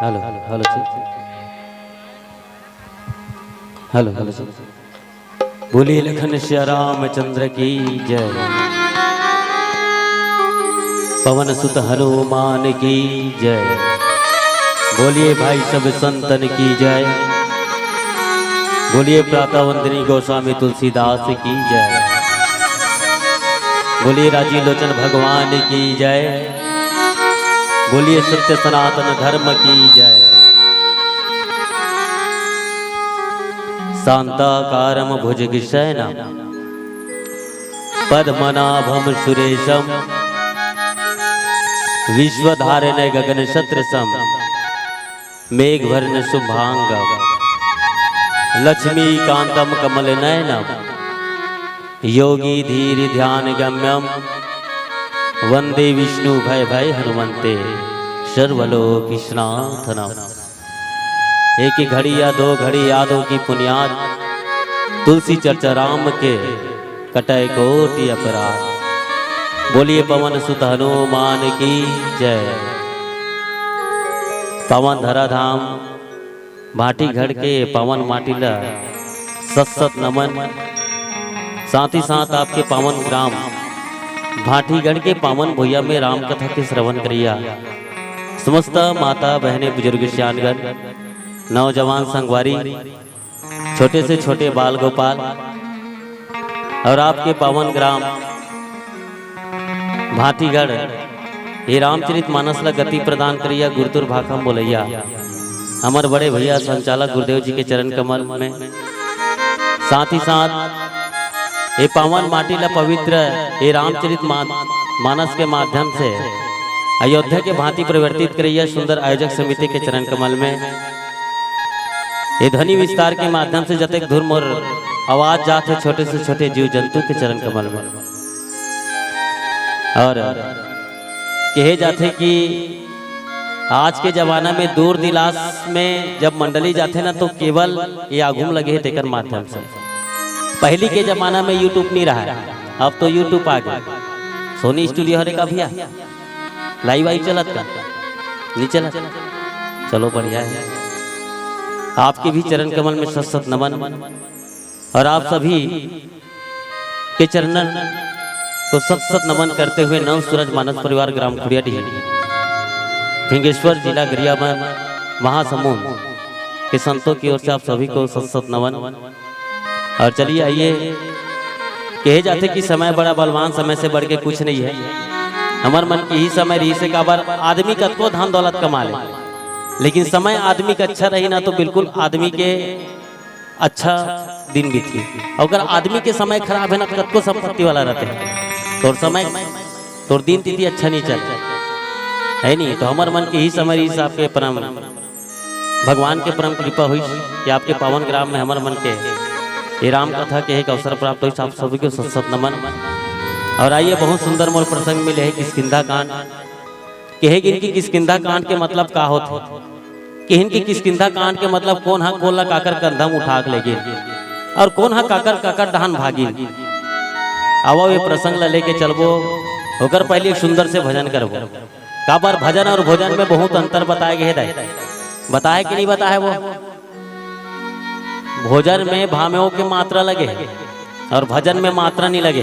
Hello hello hello hello बोलिए लखन श्री रामचंद्र की जय। पवन सुत हनुमान की जय। बोलिए भाई सब संतन की जय। बोलिए प्रातः वंदनी गोस्वामी तुलसीदास की जय। बोलिए राजीव लोचन भगवान की जय। बोलिए सत्य सनातन धर्म की जय। शांताकारं भुजगशयनं पद्मनाभं सुरेशं विश्वधारिणे गगनसदृशं मेघवर्ण शुभांगं लक्ष्मीकान्तं कमलनयनं योगी धीर ध्यान गम्यं वंदे विष्णु भय भय हनुमंते सर्वलोकनाथनम। एक ही घड़ी या दो घड़ी यादों की पुनियाद तुलसी चर्चा राम के कटय कोटि अपराध। बोलिए पवन सुत हनुमान की जय। पवन धरा धाम भाटी घड़ के पवन माटिला सत सत नमन। साथ ही साथ आपके पावन ग्राम भाटीगढ़ के पावन भुइया में राम कथा के श्रवण करिया। समस्त माता बहने बुजुर्ग श्यानगण नौजवान संगवारी छोटे से छोटे बाल गोपाल और आपके पावन ग्राम भाटीगढ़ ये रामचरित मानस ला गति प्रदान करिया गुरुतुर भाखम बोलैया। हमारे बड़े भैया संचालक गुरुदेव जी के चरण कमल में साथ ही साथ ये पावन माटी ला पवित्र ये रामचरित मानस के माध्यम से अयोध्या के भांति परिवर्तित करिए सुंदर आयोजक समिति के चरण कमल में ये ध्वनि विस्तार के माध्यम से जतक धुर्म और आवाज जाते छोटे से छोटे जीव जंतु के चरण कमल में और कहे जाते कि आज के जमाना में दूर दिलास में जब मंडली जाते ना तो केवल ये आगुम लगे है तेकर माध्यम से। पहली के जमाना में यूट्यूब नहीं रहा, अब तो यूट्यूब आ गया। सोनी स्टूडियो हरे का भैया लाइव आई चलत का नहीं चला, चलो बढ़िया है। आपके भी चरण कमल में सत सत नमन और आप सभी के चरणन को सत सत नमन करते हुए नव सूरज मानस परिवार ग्राम खुड़ियाडीह फिंगेश्वर जिला गरियाबंद महासमुंद के संतों की ओर से आप सभी को सत सत नमन। और चलिए आइए, कहे जाते कि समय बड़ा बलवान समय से बढ़ के कुछ नहीं है। हमार मन की ही समय रही से काबर आदमी कतको धन दौलत कमा ले, लेकिन समय आदमी का अच्छा रही ना तो बिल्कुल आदमी के अच्छा दिन बीती। अगर आदमी के समय खराब है ना तो कतको संपत्ति वाला रहते हैं तो समय तो दिन तिथि अच्छा नहीं चल है नहीं। तो हमार मन की ही समय रही से आपके परम भगवान के परम कृपा हुई कि आपके पावन ग्राम में हमारे मन के ये राम कथा के एक अवसर प्राप्त हुई। आप सभी को सत सत नमन। और आइए बहुत सुंदर मोर प्रसंग मिले है किष्किंधा कांड। कहे इनकी किष्किंधा कांड के मतलब का होते कि इनकी किष्किंधा कांड के मतलब कौन हा कोला काकर कंधम उठा के लेगे और कौन हा काकर काकर डहान भागी। आवो ये प्रसंग ला लेके चलबो होकर पहले एक सुंदर से भजन करबो। काबर भजन और भोजन में बहुत अंतर बताए गए है। बताए कि नहीं बताए वो भोजन में भामेओं की मात्रा लगे और भजन में मात्रा नहीं लगे।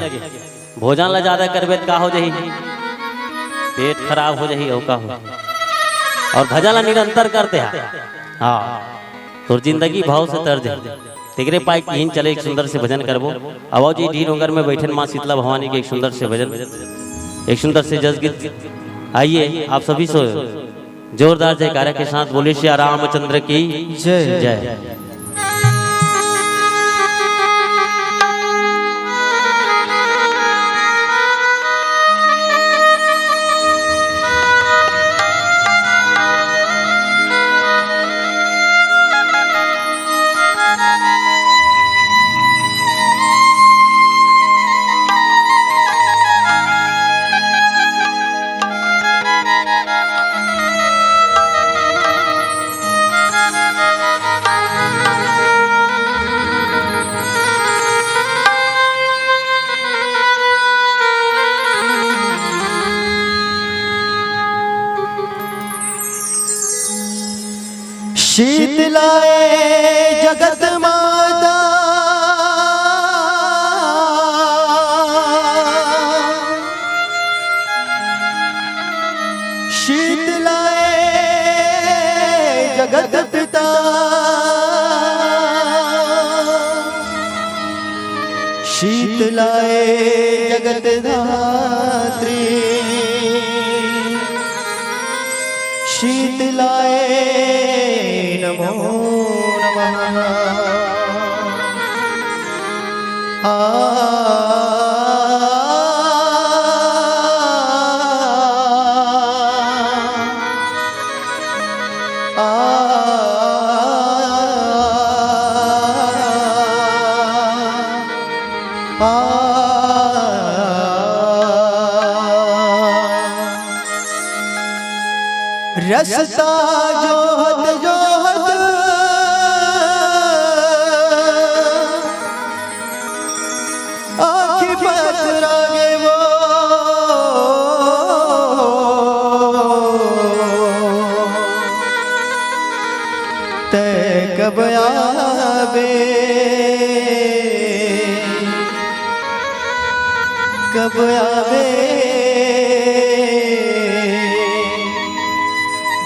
भोजन ला ज्यादा करबे का हो जाही पेट खराब हो जाही का हो और भजन ला निरंतर करते हैं हाँ तो जिंदगी भाव से तर जाए। तेरे पाए कहीं चले एक सुंदर से भजन करबो। अवो जी डी नगर में बैठे माँ शीतला भवानी के एक सुंदर से भजन एक सुंदर से जस गीत। आइए आप सभी से जोरदार जयकारा के साथ बोले श्री रामचंद्र की जय जय। शीतलाए जगत माता शीतलाए जगत पिता शीतलाए जगत धात्री शीतलाए नमो नमः। रसता जोहत जोहत आखी पतरागे वो ते कब आवे कब आवे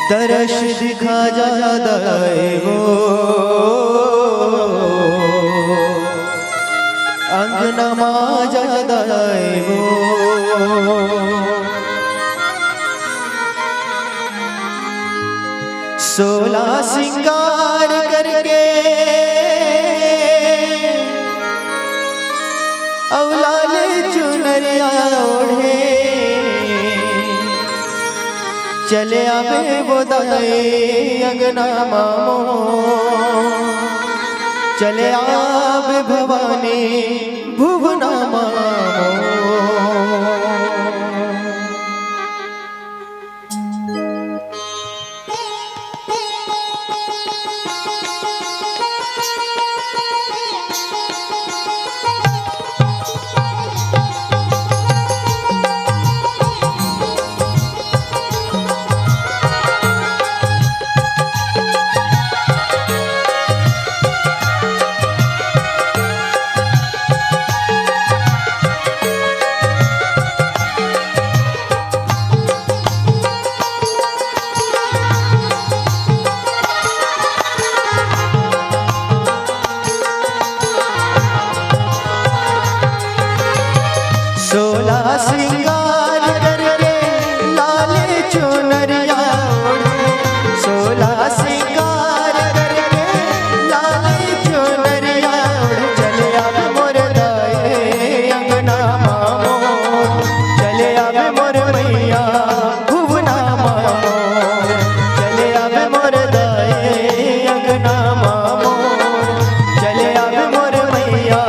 दर्श दिखा जाए वो अंगनमा जाए वो। सोला सिंगार करके अवलाले चुनरिया ओढ़े चले आवे वो दाए अंगना मामो चले आवे भवानी भुवना मामो। सोला सिंगार करके लाले चुनरिया ओढ़े सोला सिंगार करके लाले चुनरिया ओढ़े चले आवे मोर दाए अंगना मामो चले आवे मोर मैया भुवना मामो चले आवे मोर दाए अंगना मामो चले आवे मोर मैया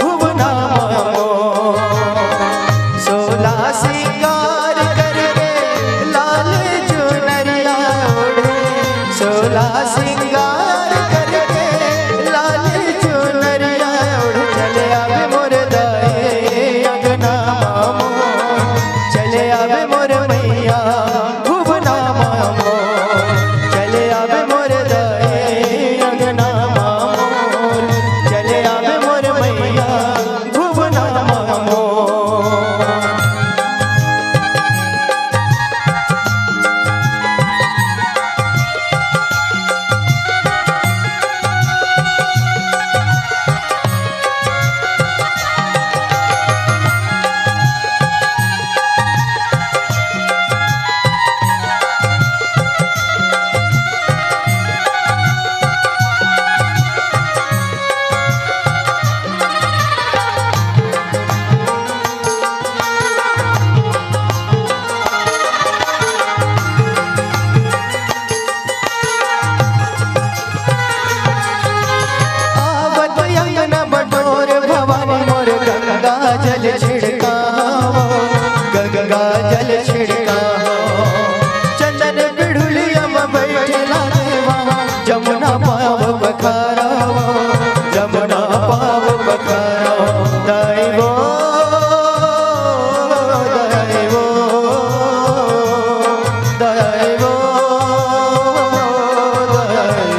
भुवना मामो। सोला सिंगार करके लाल चुनरिया ओढ़े सोला सिंगार करके लाल चुनरिया ओढ़े चले आवे मोर दाए अंगना मामो चले आवे मोर मैया भुवना मामो चले आवे मोर दाए अंगना मामो चले आवे मोर मैया भुवना मामो। जल छिड़काओ गंगा जल छिड़काओ चंदन बिढ़ुलिया में बैठला देवा जमुना पाव बखाराओ जमुना पाव बखाराओ दैवो दैवो दैवो दैवो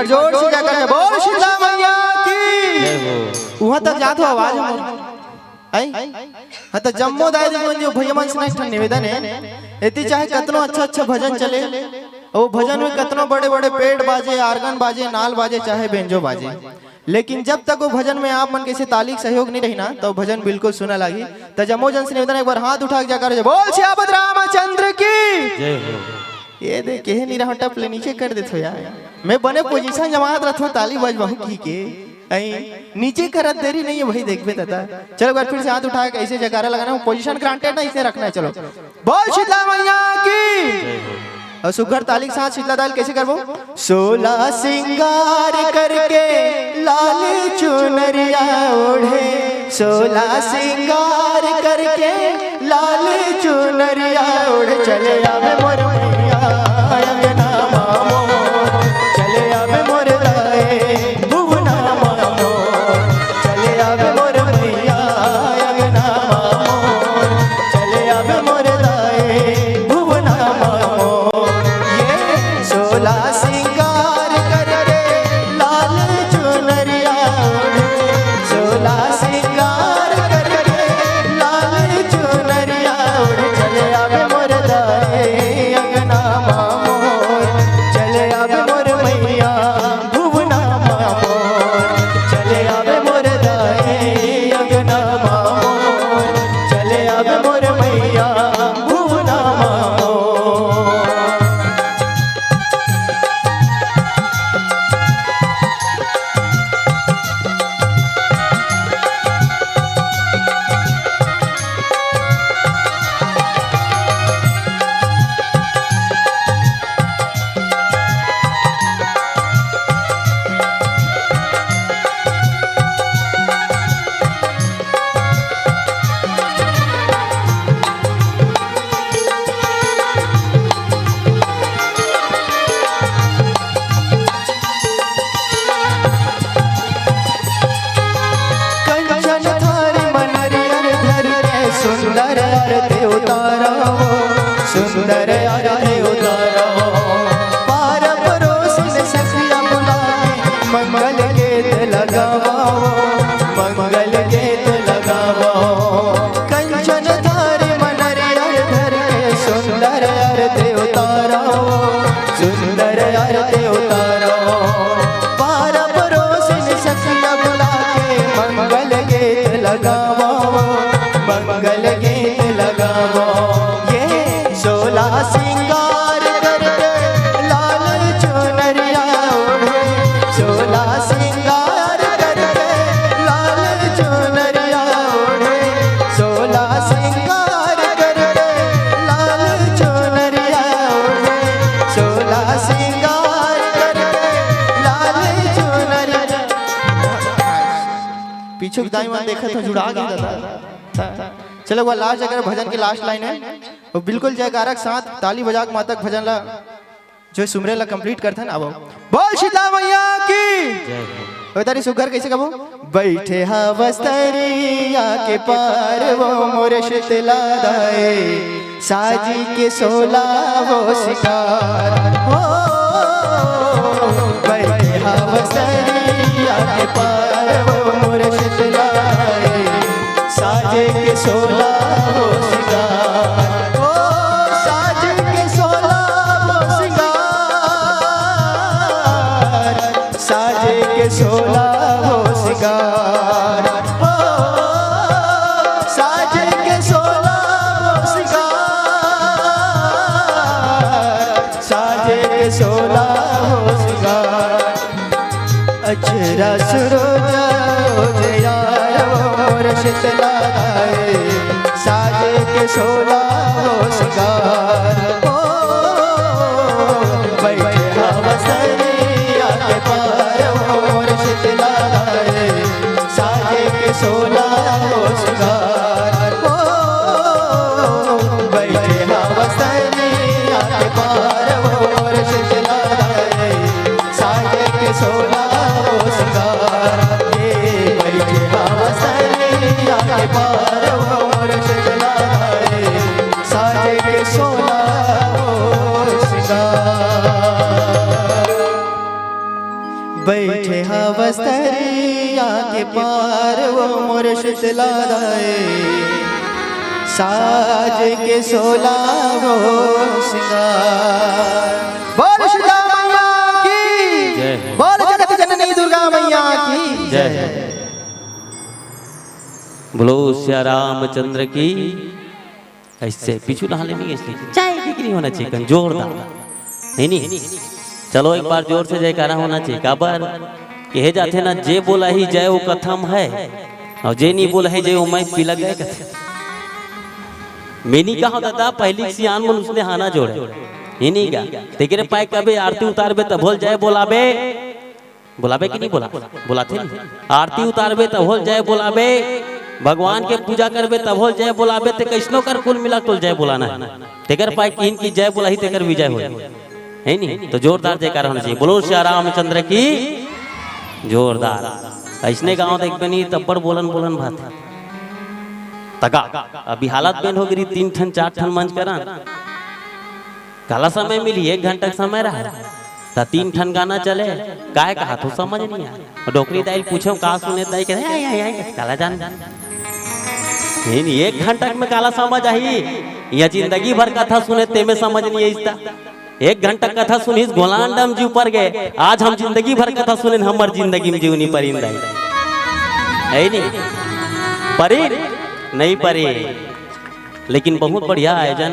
बार जोर से जयकार है, बोल शीतला मैया की। जय हो। वहां तक जात हो आवाज आई हाँ तो जम्मो दाई जो भैया मन से निवेदन है, इतनी चाहे कतनो अच्छा भजन चले, वो भजन में कतनो बड़े बड़े पेड़ बाजे, आर्गन बाजे, नाल बाजे, चाहे बेंजो बाजे, लेकिन जब तक वो भजन में आप मन के ताली सहयोग नहीं रही ना तो भजन बिल्कुल सुना लगी। तो जम्मो जन से निवेदन एक बार हाथ उठा के जाकर बोल श्यामत रामचंद्र की जय हो। ये देख के नहीं रहा टप ले नीचे कर देते यार, मैं बने पोजीशन जमात रखो ताली बजवाऊं की के नीचे करत देरी नहीं है वही देखबे तथा। चलो एक बार फिर से हाथ उठा के ऐसे जयकारा लगाना, पोजीशन ग्रांटेड ना इसे रखना है। चलो बोल शीतला मैया की। और सुघर ताली के साथ शीतला दाल कैसे करबो, 16 सिंगार करके लाल चुनरिया ओढ़े, 16 सिंगार करके लाल चुनरिया ओढ़े, चले आवे मोर मैया अंगना मामो, चले आवे मोर दाए भुवना मामो, चले आवे मोर मैया अंगना मामो, चले आवे मोर दाए भुवना मामो। 16 सिंगार करके लाल चुनरिया ओढ़े, 16 सिंगार करके लाल चुनरिया ओढ़े, चले आवे मोर दाए अंगना मामोर, चले आवे मोर मैया भुवना मामोर, चले आवे मोर दाए अंगना मामोर, चले आवे मोर मैया भुवना मामोर। सुंदर आरती उतारो, सुंदर आरती उतारो, पार परोसिन सखिया बुलाए, मंगल गीत लगाओ, मंगल गीत लगाओ, कंचन थारी मनरिया धर के सुंदर आरती उतारो, सुंदर आरती उतारो, पार परोसिन सखिया बुलाए, मंगल गीत लगाओ, मंगल गीत लगाओ। ये 16 सिंगार करके लाल चुनरिया ओढ़े, 16 सिंगार करके लाल चुनरिया ओढ़े, 16 सिंगार करके लाल चुनरिया ओढ़े, 16 सिंगार करके लाल चुनरिया। पीछे दाई मन देखा तो जुड़ा गया दादा। चलो वो लास्ट अगर भजन की लास्ट लाइन है वो बिल्कुल जयकारा के साथ ताली बजा के मातक भजन ला जो सुमरे ला कंप्लीट करते ना। वो बोल शीतला मैया की। तारी सुगर कैसे कहो, बैठे हवस्तरिया के पार वो मोर शीतला दाए, साजी के 16 वो शिकार हो, बैठे हवस्तरिया के पार वो मोर शीतला दाए, साजे के 16 वो सिंगार, ओ साजे के 16 वो सिंगार, साजे के 16 वो सिंगार, ओ साजे के 16 वो सिंगार, साजे के 16 वो सिंगार। अचरा सुरोजा यार शीतला दाए, साजे के 16 वो सिंगार, ओ बैठे हवसरिया के पार मोर शीतला दाए, साजे के 16 वो सिंगार, ओ बैठे हवसरिया के पार मोर शीतला दाए, साजे के 16 वो सिंगार। ये बैठे हवसरिया के पार मोर शीतला दाए, साजे के 16 वो सिंगार। बस्तरिया के पार वो मोर शीतला दाए साज के सोला वो सिंगार। बोल सीता मैया की जय। बोल जगत जननी दुर्गा मैया की जय। बोलो श्री रामचंद्र की। ऐसे पीछू नहा लेंगे इसलिए चाय बिक्री होना चाहिए जोरदार नहीं। चलो एक बार जोर से जयकारा होना चाहिए। काबर कहे जाते ना जे बोला ही जय वो कथम है और जे नहीं बोला है जय वो मैं पी लग गए कथे मैंने कहा दादा पहली सियान मन उसने हाना जोड़े ये नहीं का तेरे पाए कभी आरती उतारबे तब बोल जय बोलाबे बोलाबे कि नहीं बुलाते नहीं आरती उतारबे तब बोल जय बोलाबे भगवान के पूजा करबे तब हो जय बोलाबे ते कैसनो कर कुल मिला तो जय बोलाना है तेकर पाए किन की जय बोला ही तेकर विजय हो है नहीं तो जोरदार जयकार होना चाहिए। बोलो श्री रामचंद्र की जोरदार। ऐसने गांव देख पे नहीं तब्बड़ बोलन बात तका अभी हालत बेन हो गई 3 ठन 4 ठन मंच करा काला समय मिली 1 घंटा समय रहा ता 3 ठन गाना चले काय कहा तो समझ नहीं आया डोकरी दाई पूछो का सुने दाई कहे काला जान नहीं 1 घंटा में काला समझ आई या जिंदगी भर कथा सुने ते में समझ नहीं आईता 1 घंटा कथा सुनी गोलान डम जी ऊपर गए आज हम जिंदगी भर कथा सुने हमर जिंदगी में जीवनी परिंदा है नहीं परी नहीं परी लेकिन बहुत बढ़िया आयोजन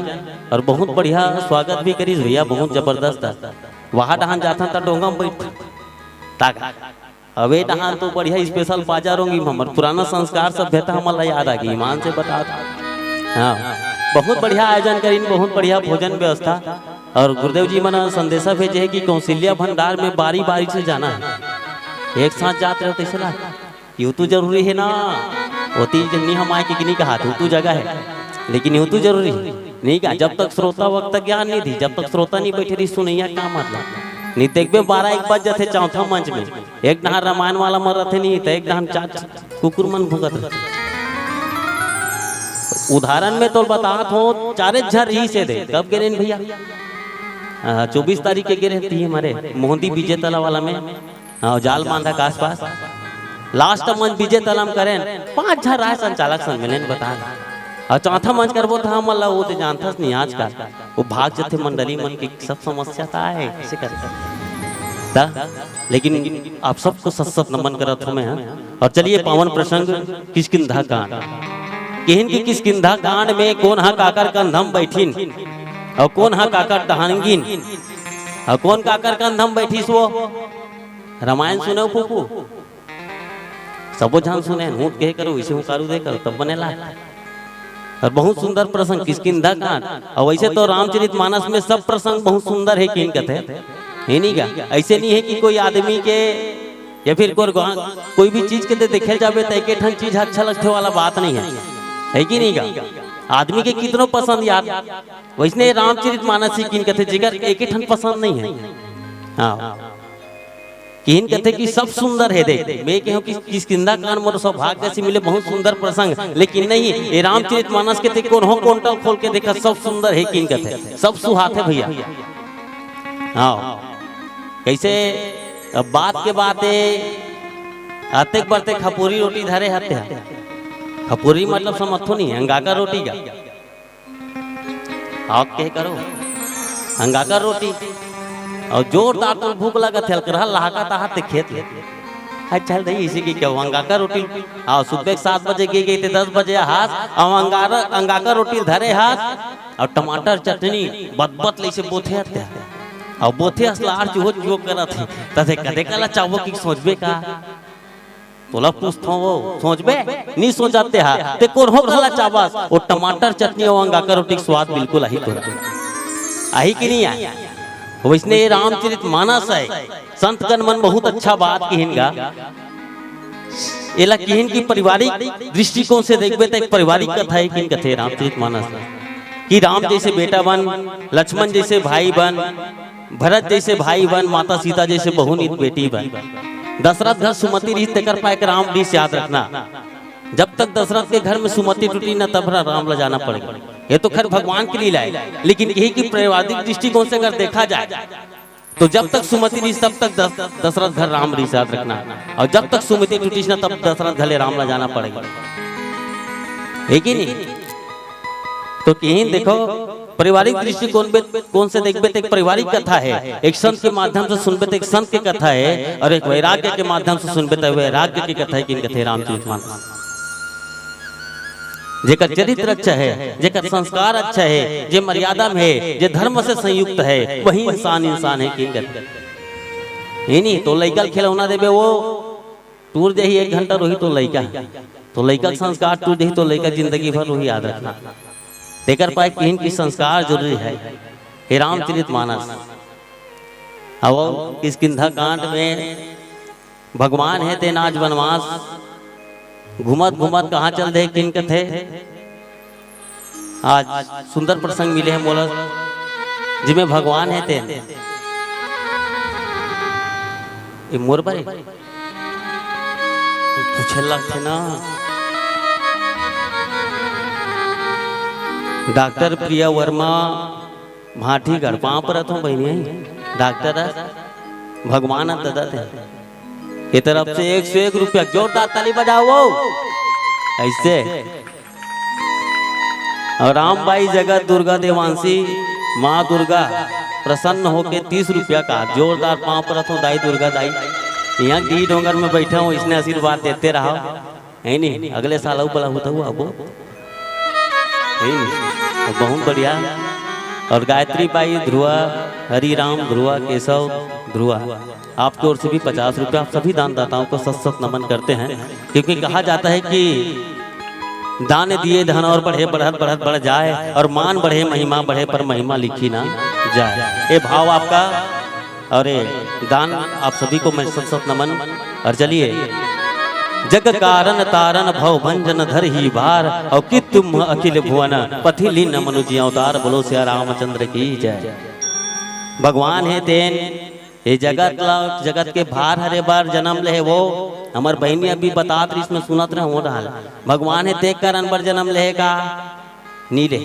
और बहुत बढ़िया स्वागत भी करी भैया बहुत जबरदस्त वहाँ डहान जाता था डोंगा बैठ अबे डहान तो बढ़िया स्पेशल पाजा रोंगी हमर पुराना संस्कार सभ्यता हमारा याद आ गई ईमान से बता हाँ बहुत बढ़िया आयोजन करी बहुत बढ़िया भोजन व्यवस्था और गुरुदेव जी मना संदेशा भेजे है कि कौशल्या भंडार में बारी बारी से जाना है एक साथ जाते रहो तैसे यूँ तो जरूरी है ना होती नहीं हम आए कि नहीं कहा तू जगह है लेकिन यूँ तो जरूरी है नहीं कहा जब तक श्रोता वक्त तक ज्ञान नहीं थी जब तक श्रोता नहीं बैठे रही सुनैया क्या मतलब नहीं देखबे 12-1 बज जाते चौथा मंच में एक नहर रामायण वाला मर रहे नहीं तो एक नहर 4 कुकुर मन भुगत रहे उदाहरण में तो बतात हो 4 झर ही से दे कब गिरे भैया 24 तारीख के गिरे थी हमारे मोहंदी विजय तला वाला में जाल बांधा के आसपास लास्ट मंच विजय तलम करें 5 झर राय संचालक सन मिले बता और चौथा मंच करबो था हम अल्लाह वो तो जानता नहीं आज का वो भाग जाते मंडली मन की सब समस्या था है कैसे करता लेकिन आप सबको सत नमन करत हूं मैं और चलिए पावन प्रसंग किष्किंधा कांड केहन की किष्किंधा कांड में कौन हा काकर कंधम बैठिन और कौन हा काकर दहानगिन और कौन काकर कंधम बैठिस वो रामायण सुने फूफू सबो जान सुने हूँ कह करो इसे हूँ कारू दे करो तब बनेला और बहुत सुंदर प्रसंग किष्किंधा कांड और वैसे तो रामचरित मानस में सब प्रसंग बहुत सुंदर है किन कहते है नहीं क्या ऐसे नहीं है कि कोई आदमी के या फिर कोई भी चीज के देखे जावे तो एक ठन चीज अच्छा लगते वाला बात नहीं है कि नहीं का आदमी के कितनों पसंद यार वैसे रामचरित मानस ही किन कहते जिगर एक ठन पसंद नहीं है हाँ किन कहते कि सब सुंदर है देख मैं कहूँ कि किष्किंधा कांड मोर सौभाग्य से मिले बहुत सुंदर प्रसंग लेकिन नहीं ये रामचरित मानस के कौन हो कोंटल खोल के देखा सब सुंदर है किन कहते सब सुहात है भैया हाँ कैसे अब बात के बाते आते बढ़ते खपूरी रोटी धरे हते खपूरी मतलब समर्थो नहीं अंगाकर रोटी का आप कह करो अंगाकर रोटी और जोरदार तो भूख लगा थे हल्का लहाका ताहत खेत अच्छा दही इसी की क्या अंगाकर रोटी हाँ सुबह 7 बजे गई थे 10 बजे हाथ और अंगाकर रोटी धरे हाथ और टमाटर चटनी बदबत ले से बोथे आते और बोथे असलार जो जो करा थे तथे कदे कला चावो की सोचबे का तोला पूछता वो सोचबे नहीं सोचाते हा ते कोन हो कला चावस और टमाटर चटनी और अंगाकर रोटी स्वाद बिल्कुल आही तो आही कि नहीं आया वैसने रामचरित मानस है संत गण मन बहुत अच्छा बात किहिनगा एला किहिन की पारिवारिक दृष्टिकोण से देखबे तो एक पारिवारिक कथा है किन कथे रामचरित मानस कि राम जैसे बेटा बन लक्ष्मण जैसे भाई बन भरत जैसे भाई बन माता सीता जैसे बहू नीत बेटी बन दशरथ घर सुमति रही तेकर पाए राम डिस याद रखना जब तक दशरथ के घर में सुमति टूटी न तब राम ला जाना पड़ेगा ये तो खैर भगवान की लीला है लेकिन यही की पारिवारिक दृष्टिकोण से अगर देखा जाए तो जब तक सुमति रही तब तक दशरथ घर राम रही, याद रखना। और जब तक सुमति टूटी ना तब दशरथ घरे राम ला जाना पड़ेगा, है कि नहीं? तो कहीं देखो पारिवारिक दृष्टिकोण पे कौन से देखबे तो एक पारिवारिक कथा है, एक संत के माध्यम से सुनबे तो एक संत की कथा है, और एक वैराग्य के माध्यम से सुनबे तो वैराग्य की कथा है। किन कथे? रामचरितमानस। जेकर चरित्र अच्छा है, जेकर संस्कार अच्छा है, जे मर्यादा में है, जे धर्म से संयुक्त है, वही इंसान इंसान है। किन कथे ये नहीं तो लइका खिलौना देबे वो टूर दे 1 घंटा रोही तो लइका, तो लइका संस्कार टूर दे तो लइका जिंदगी भर रोही याद रखना। देकर पाए किन की संस्कार जरूरी है। हे रामचरितमानस। अब किष्किंधा कांड में भगवान है ते नाज वनवास घुमत घुमत कहाँ चल दे किन कथे। आज सुंदर प्रसंग मिले हैं बोला जिसमें भगवान है ते मोर भाई पूछे लगते ना डॉक्टर प्रिया वर्मा भाटी गढ़ पाँव पर रहता हूँ बहनी डॉक्टर भगवान दादा थे ये तरफ से 101 रुपया जोरदार ताली बजाओ वो ऐसे। और रामबाई जगत दुर्गा देवांशी माँ दुर्गा प्रसन्न होके 30 रुपया का जोरदार पाँव पर रहता हूँ दाई दुर्गा दाई। यहाँ डी डोंगर में बैठा हूँ, इसने आशीर्वाद देते रहो है नहीं। अगले साल बला होता हुआ अब बहुत बढ़िया। और गायत्री बाई ध्रुवा हरिराम ध्रुवा केशव ध्रुवा आपकी ओर से भी 50 रुपया आप सभी दानदाताओं को सत सत नमन करते हैं, क्योंकि कहा जाता है कि दान दिए धन और बढ़े बढ़त बढ़त बढ़ जाए, और मान बढ़े महिमा बढ़े पर महिमा लिखी ना जाए। ये भाव आपका और ये दान आप सभी को मैं सत सत नमन। और चलिए जग कारण तारन भव भंजन धर ही बार और कि तुम अखिल भुवन पथि लीन मनुजी अवतार बोलो सिया रामचंद्र की जय। भगवान है तेन ये जगत के भार हरे बार जन्म ले वो हमार बहनी अभी बतात रही इसमें सुनत रहे हो रहा। भगवान है ते कारण बर जन्म लेगा नीले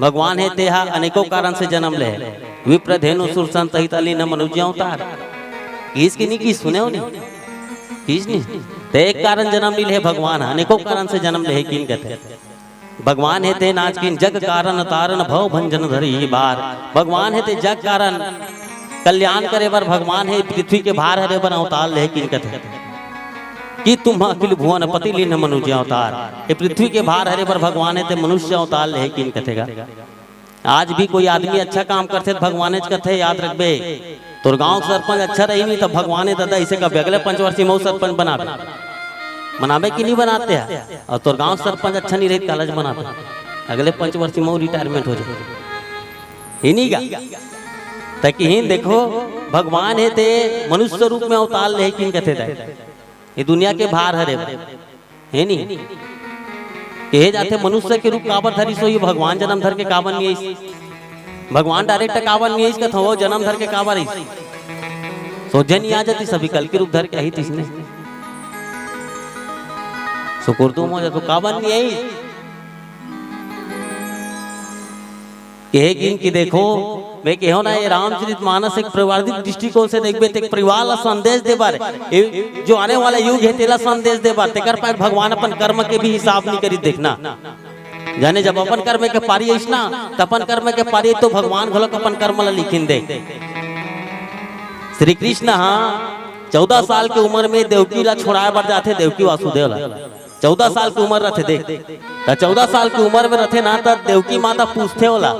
भगवान है तेहा अनेकों कारण से जन्म ले विप्र धेनु सुर संत हित लीन मनुजी अवतार इसकी नहीं की सुने हो नहीं किस नहीं ते एक कारण जन्म ली है भगवान अनेकों कारण से जन्म ले किन कहते भगवान है ते नाच किन जग कारण तारण भव भंजन धरी बार। भगवान है ते जग कारण कल्याण करे बर भगवान है पृथ्वी के भार हरे बर अवतार ले किन कहते कि तुम अखिल भुवन पति लीन मनुष्य अवतार। ये पृथ्वी के भार हरे बर भगवान है ते मनुष्य अवतार ले किन कथेगा। आज भी कोई आदमी अच्छा काम करते भगवान कथे याद रखबे। तोर गांव सरपंच अच्छा रही नहीं तब भगवान दादा इसे कभी अगले पंचवर्षीय मऊ सरपंच मनाबे कि नहीं बनाते हैं। और तोर गांव सरपंच अच्छा नहीं रही कॉलेज बनाते अगले पंचवर्षीय मऊ रिटायरमेंट हो जाए ही नहीं गा। ताकि ही देखो भगवान है ते मनुष्य रूप में अवतार ले किन कथे ये दुनिया के भार हरे है नहीं कहे जाते मनुष्य के रूप काबर धरी सो ये भगवान जन्म धर के काबर नहीं भगवान डायरेक्ट काबर नहीं इसका था वो जन्म धर के काबर ही सोचे नहीं आ जाती सभी कल के रूप धर के आई थी इसने सुकुर तुम हो जातो काबर नहीं आई कहे कि देखो मैं कहो ना ये रामचरितमानस एक पारिवारिक दृष्टिकोण से देखबे तो एक परिवार ला संदेश दे बार जो आने वाला युग है तेला संदेश दे बार तेकर पाए भगवान अपन कर्म के भी हिसाब नहीं करी देखना जाने जब अपन कर्म के पारी ना तो अपन कर्म के पारी तो भगवान घलोक अपन कर्म ला लिखिन दे। श्री कृष्ण हाँ 14 साल की उम्र में देवकी ला छोड़ाए बर जाते देवकी वासुदेव ला 14 साल की उम्र रहते देख 14 साल की उम्र में रहते ना तो देवकी माता पूछते होला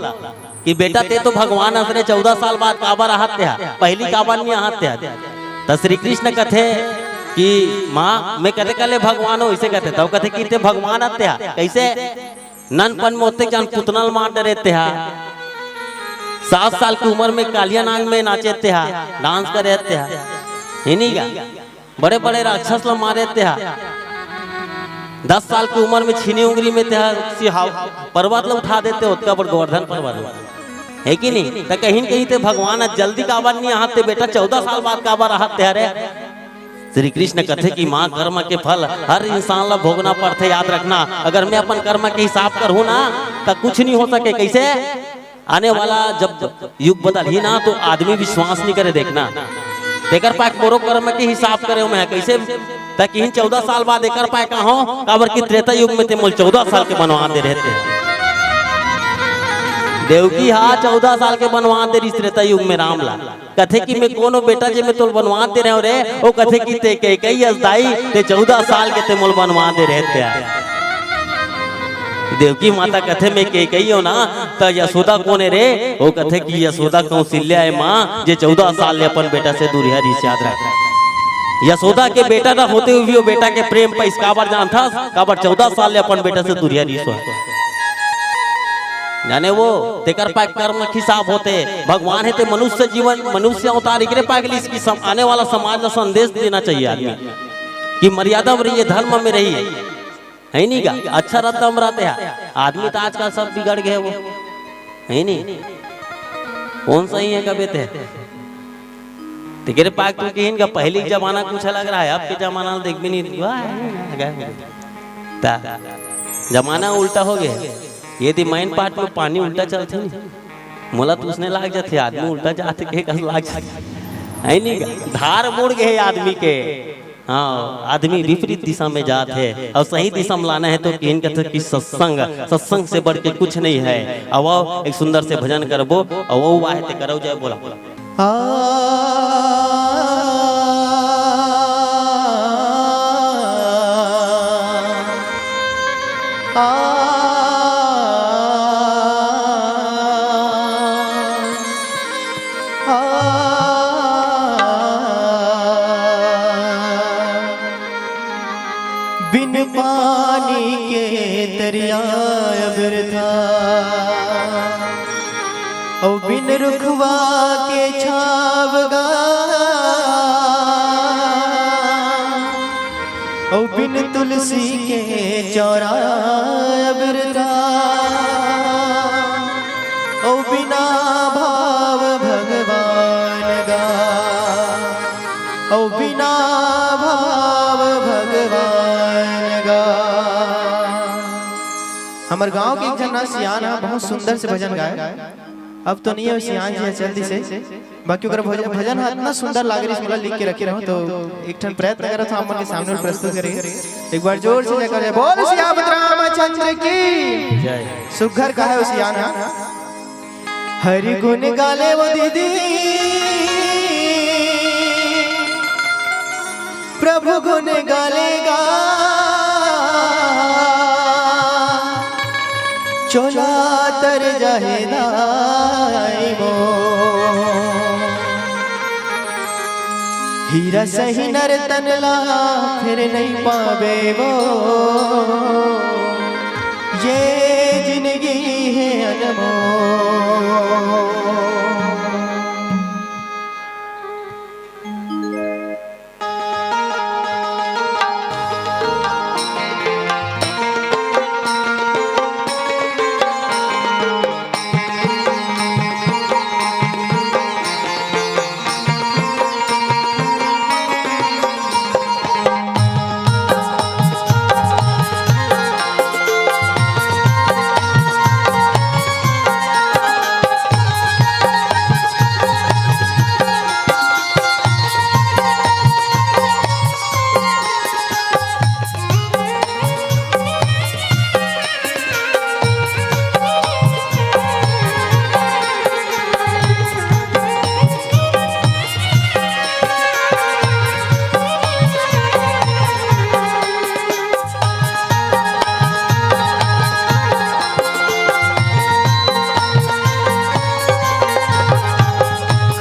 कि बेटा ते तो भगवान असरे 14 साल बाद काबर आहत पहली काबर नहीं आहत तो श्री कृष्ण कथे कि माँ मैं कहते कले भगवान हो इसे कहते तब कहते कि ते भगवान आते कैसे ननपन में होते जान पुतनल मार डरे 7 साल की उम्र में कालिया नांग में नाचे डांस करे नहीं गा बड़े बड़े राक्षस लोग मारे 10 साल की उम्र में छीनी उंगली में पर्वत लोग उठा देते उसका बड़ गोवर्धन पर्वत है कि नहीं तो कहीं कहीं ते भगवान जल्दी काबर नहीं आहते बेटा 14 साल बाद काबर आहते अरे श्री कृष्ण कथे कि माँ कर्म के फल हर इंसान ला भोगना पड़ते याद रखना। अगर मैं अपन कर्म के हिसाब करूँ ना तो कुछ नहीं हो सके कैसे आने वाला जब युग बदल ही ना तो आदमी विश्वास नहीं करे देखना देकर पाए मोरो कर्म के हिसाब करे मैं कैसे ताकि 14 साल बाद एकर पाए कहो काबर की त्रेता युग में ते मोल 14 साल के बनवा दे रहते देवकी हाँ 14 साल के बनवा दे रही त्रेता युग में राम ला कथे की मैं कोनो बेटा जे मैं तोल बनवा दे रहे हो रे वो कथे की ते कई अजदाई ते 14 साल के ते मोल बनवा दे रहते हैं देवकी माता कथे में कही हो ना तो यशोदा कोने रे वो कथे की यशोदा कौशल्या है माँ जे 14 साल ले अपन बेटा से दूर है याद रख यशोदा के बेटा ना होते हुए वो बेटा के प्रेम पर काबर जान था काबर 14 साल ले अपन बेटा से दूर है जाने वो तेकर पाक कर्म हिसाब होते भगवान है ते मनुष्य जीवन मनुष्य अवतार इकरे पाक इसकी आने वाला समाज में संदेश देना चाहिए आदमी कि मर्यादा में रहिए धर्म में रहिए है नहीं का अच्छा रहता हम रहते हैं आदमी तो आजकल सब बिगड़ गए वो है नहीं कौन सही है कभी तेरे पाक तो कहीं का पहले जमाना कुछ लग रहा है आपके जमाना देख भी नहीं जमाना उल्टा हो गया यदि माइन पार्ट में पानी उल्टा चलते नहीं मोला तो उसने लाग जाते आदमी उल्टा जाते लाग जाते है नहीं धार मुड़ गए आदमी के हाँ आदमी विपरीत दिशा में जाते हैं और सही दिशा में लाना है तो कि सत्संग से बढ़ के कुछ नहीं है अब वो एक सुंदर से भजन करबो और वो वाहे करो जाए बोला बिन पानी के दरिया बिरथा और बिन रुखवा के छावगा और बिन तुलसी के चौरा बिरथा और बिना भाव भगवान गा और बिना भाव भगवान गा। हमारे गांव के एक जना सियान है बहुत सुंदर से भजन गाए अब तो नहीं है सियान जी है जल्दी से बाकी अगर भजन है इतना सुंदर लाग रही है लिख के रखे रहो तो एक ठन प्रयत्न करो तो हम के सामने प्रस्तुत करेंगे एक बार जोर से जयकार बोल सियापत रामचंद्र की जय। सुघर का है सियान हरि गुण गाले वो दीदी प्रभु गुण गालेगा चोला तर जहेदाई वो हीरा सही नर तनला फिर नहीं पावे वो ये जिंदगी है अनमोल।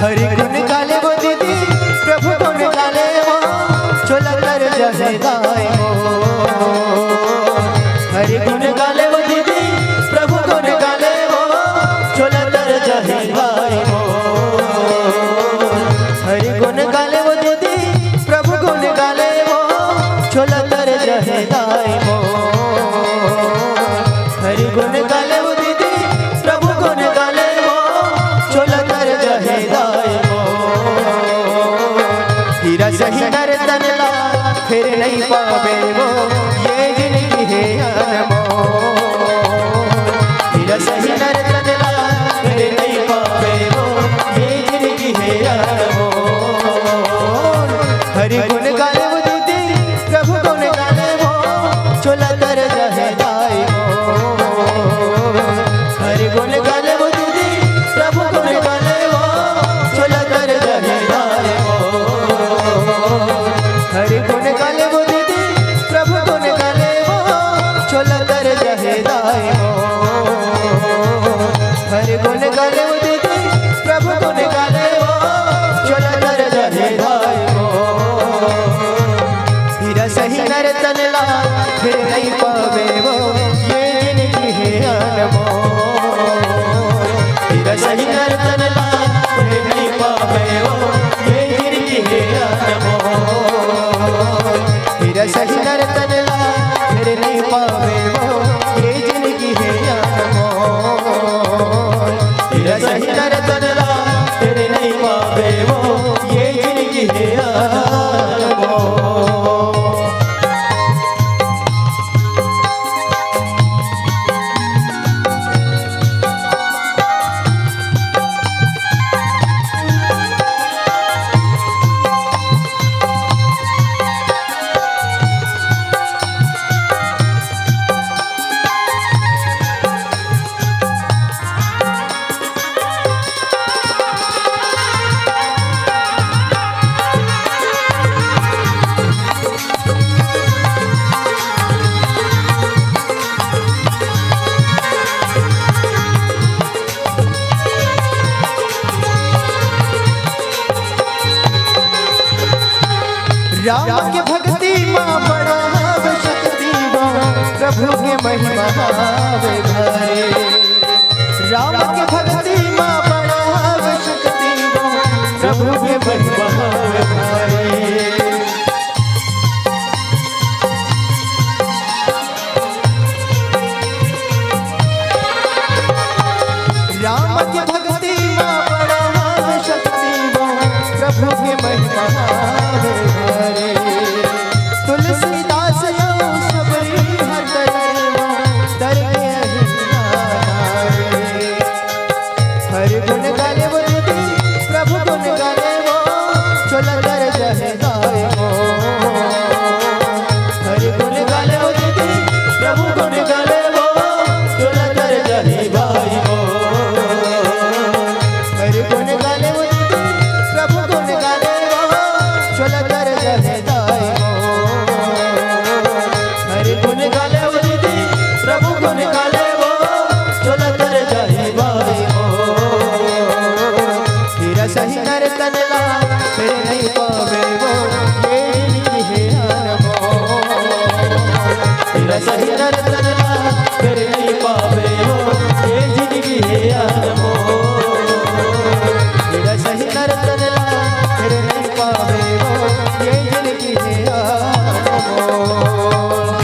हरि गुण गाले वो दीदी प्रभु गुण गाले वो चोला कर जहेदाई वो हरि गुण गाले वो दीदी प्रभु गुण गाले वो चोला कर जहेदाई वो हरि गुण गाले वो दीदी प्रभु गुण गाले वो चोला कर जहेदाई वो हरि गुण गाले वो दीदी प्रभु गुण गाले वो चोला कर जहेदाई हीरा सही नर तनला फिर नहीं पावे दाए हर गुण गाले उदित प्रभु गुण गाले चला तर जहे दाए हीरा सही नर तनला फिर नहीं पावे वो ये जिंदगी है अनमोल हीरा सही नर तनला फिर नहीं पावे वो ये जिंदगी है अनमोल हीरा सही नर तनला फिर नहीं पावे वो ये जिंदगी है अनमोल हीरा सही नर तनला फिर नहीं पावे वो ये जिंदगी है अनमोल। राम के भक्ति माँ बड़ा शक्ति प्रभु के महिमा वे घरे राम के भक्ति माँ बड़ा शक्ति प्रभु के महिमा वे घरे राम के भक्ति माँ बड़ा शक्ति प्रभु के महिमा वे घरे तुलसीदास सबरी हर दर हर गुण गाले वो प्रभु गुण गाले वो चला कर जहे दाए हर गुण गाले वो प्रभु गुण गाले वो चला कर जहे दाए हर गुण गाले वो प्रभु गुण गाले वो चला कर जहे दाए हर गुण गाले वो प्रभु गुण गाले वो चला कर जहे दाए हीरा सही नर तनला फिर नहीं पावे वो ये जिंदगी है अनमोल हीरा सही नर तनला फिर नहीं पावे वो ये जिंदगी है अनमोल हीरा सही नर तनला फिर नहीं पावे वो ये जिंदगी है अनमोल।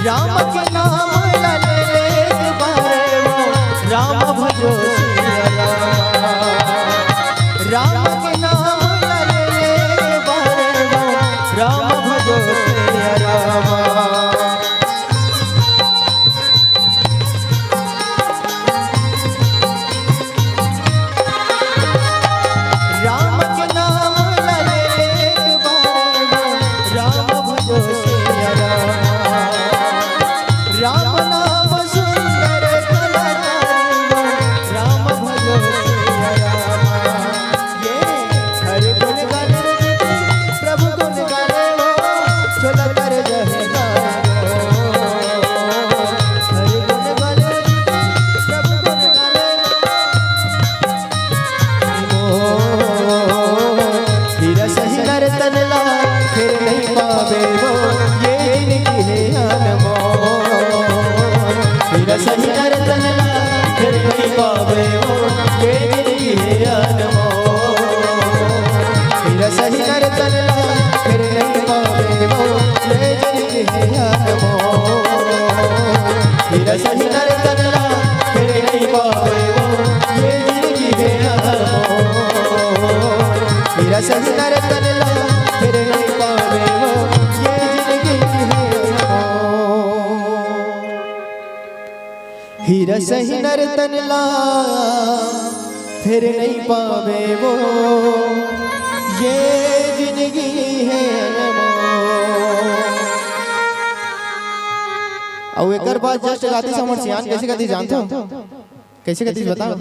राम के नाम ले बारे वो राम भजो सिया राम के नाम ले बारे वो राम भजो सिया राम के नाम ले बारे वो राम भजो सिया राम नाम सुंदर कलाकारी राम भजो सिया ये हर गुण गाले प्रभु गुण गाले वो चला कर जहे दाए हर गुण गाले प्रभु गुण गाले हीरा सही नर तनला फिर नहीं पावे वो ये जिंदगी है अनमोल हीरा सही नर तनला फिर नहीं पावे वो ये जिंदगी है अनमोल हीरा सही नर तनला फिर नहीं पावे वो ये जिंदगी है अनमोल हीरा सही नर तनला फिर नहीं पावे वो ये जिंदगी है अनमोल हीरा सही नर तनला फिर नहीं पावे वो ये जिंदगी है अनमोल। हीरा सही नर्तन ला फिर नहीं पावे वो, ये जिंदगी है और एक बात जस्ट गाती समझ सियान कैसे गाती जानते हो? कैसे गाती बताओ?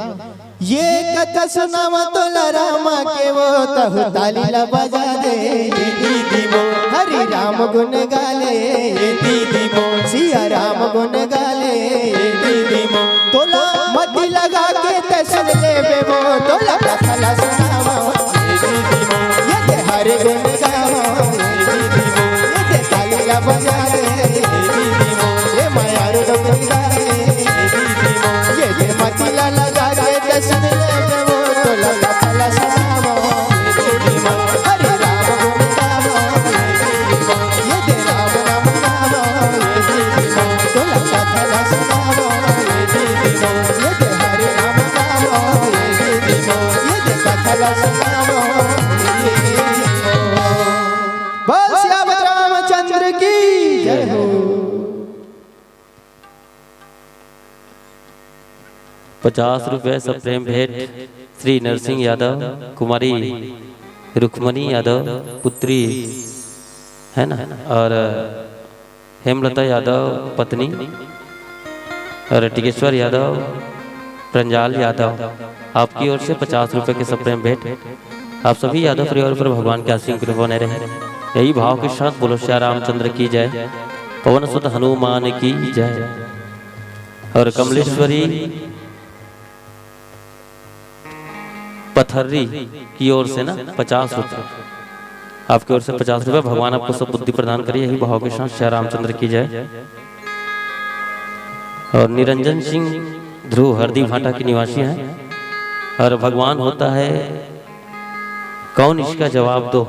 ये कथा सुनावा तो रामा के वो तहु ताली ला बजा दे दीदी वो, हरि राम गुण गाले दीदी वो, सिया राम गुण गाले दीदी वो, तोला मती लगा के ते सुन ले बे वो, तोला कथा सुनावा दीदी वो, ये ते हरि गुण गावा दीदी वो, ये ते ताली ला बजा दे दीदी वो, ये माया रो डोरी गाले दीदी वो, ये ते मती लगा के ते सुन ले बे वो, तोला कथा सुनावा दीदी वो, हरि राम गुण गावा दीदी वो, ये ते राम नाम गावा दीदी वो, तोला कथा सुनावा दीदी वो, ये ते हरि राम गावा दीदी वो, ये ते कथा सुनावा दीदी वो। बोल सियावत रामचंद्र की जय हो। 50 रुपये सब प्रेम भेंट श्री नरसिंह यादव, कुमारी रुक्मणी यादव पुत्री है ना, और हेमलता यादव पत्नी, और टिकेश्वर यादव, प्रंजाल यादव, आपकी ओर से 50 रुपये के सब प्रेम भेंट। आप सभी यादव परिवार पर भगवान के आशीर्वाद कृपा बने रहे, यही भाव के साथ बोलो श्री रामचंद्र की जय, पवन सुत हनुमान की जय। और कमलेश्वरी पथर्री की ओर से ना 50 रुपये, आपकी ओर से 50 रुपये। भगवान आपको सब बुद्धि प्रदान करिए, यही भाव के साथ श्री रामचंद्र की जय। और निरंजन सिंह ध्रुव हरदी भाटा के निवासी हैं, और भगवान होता है कौन इसका जवाब दो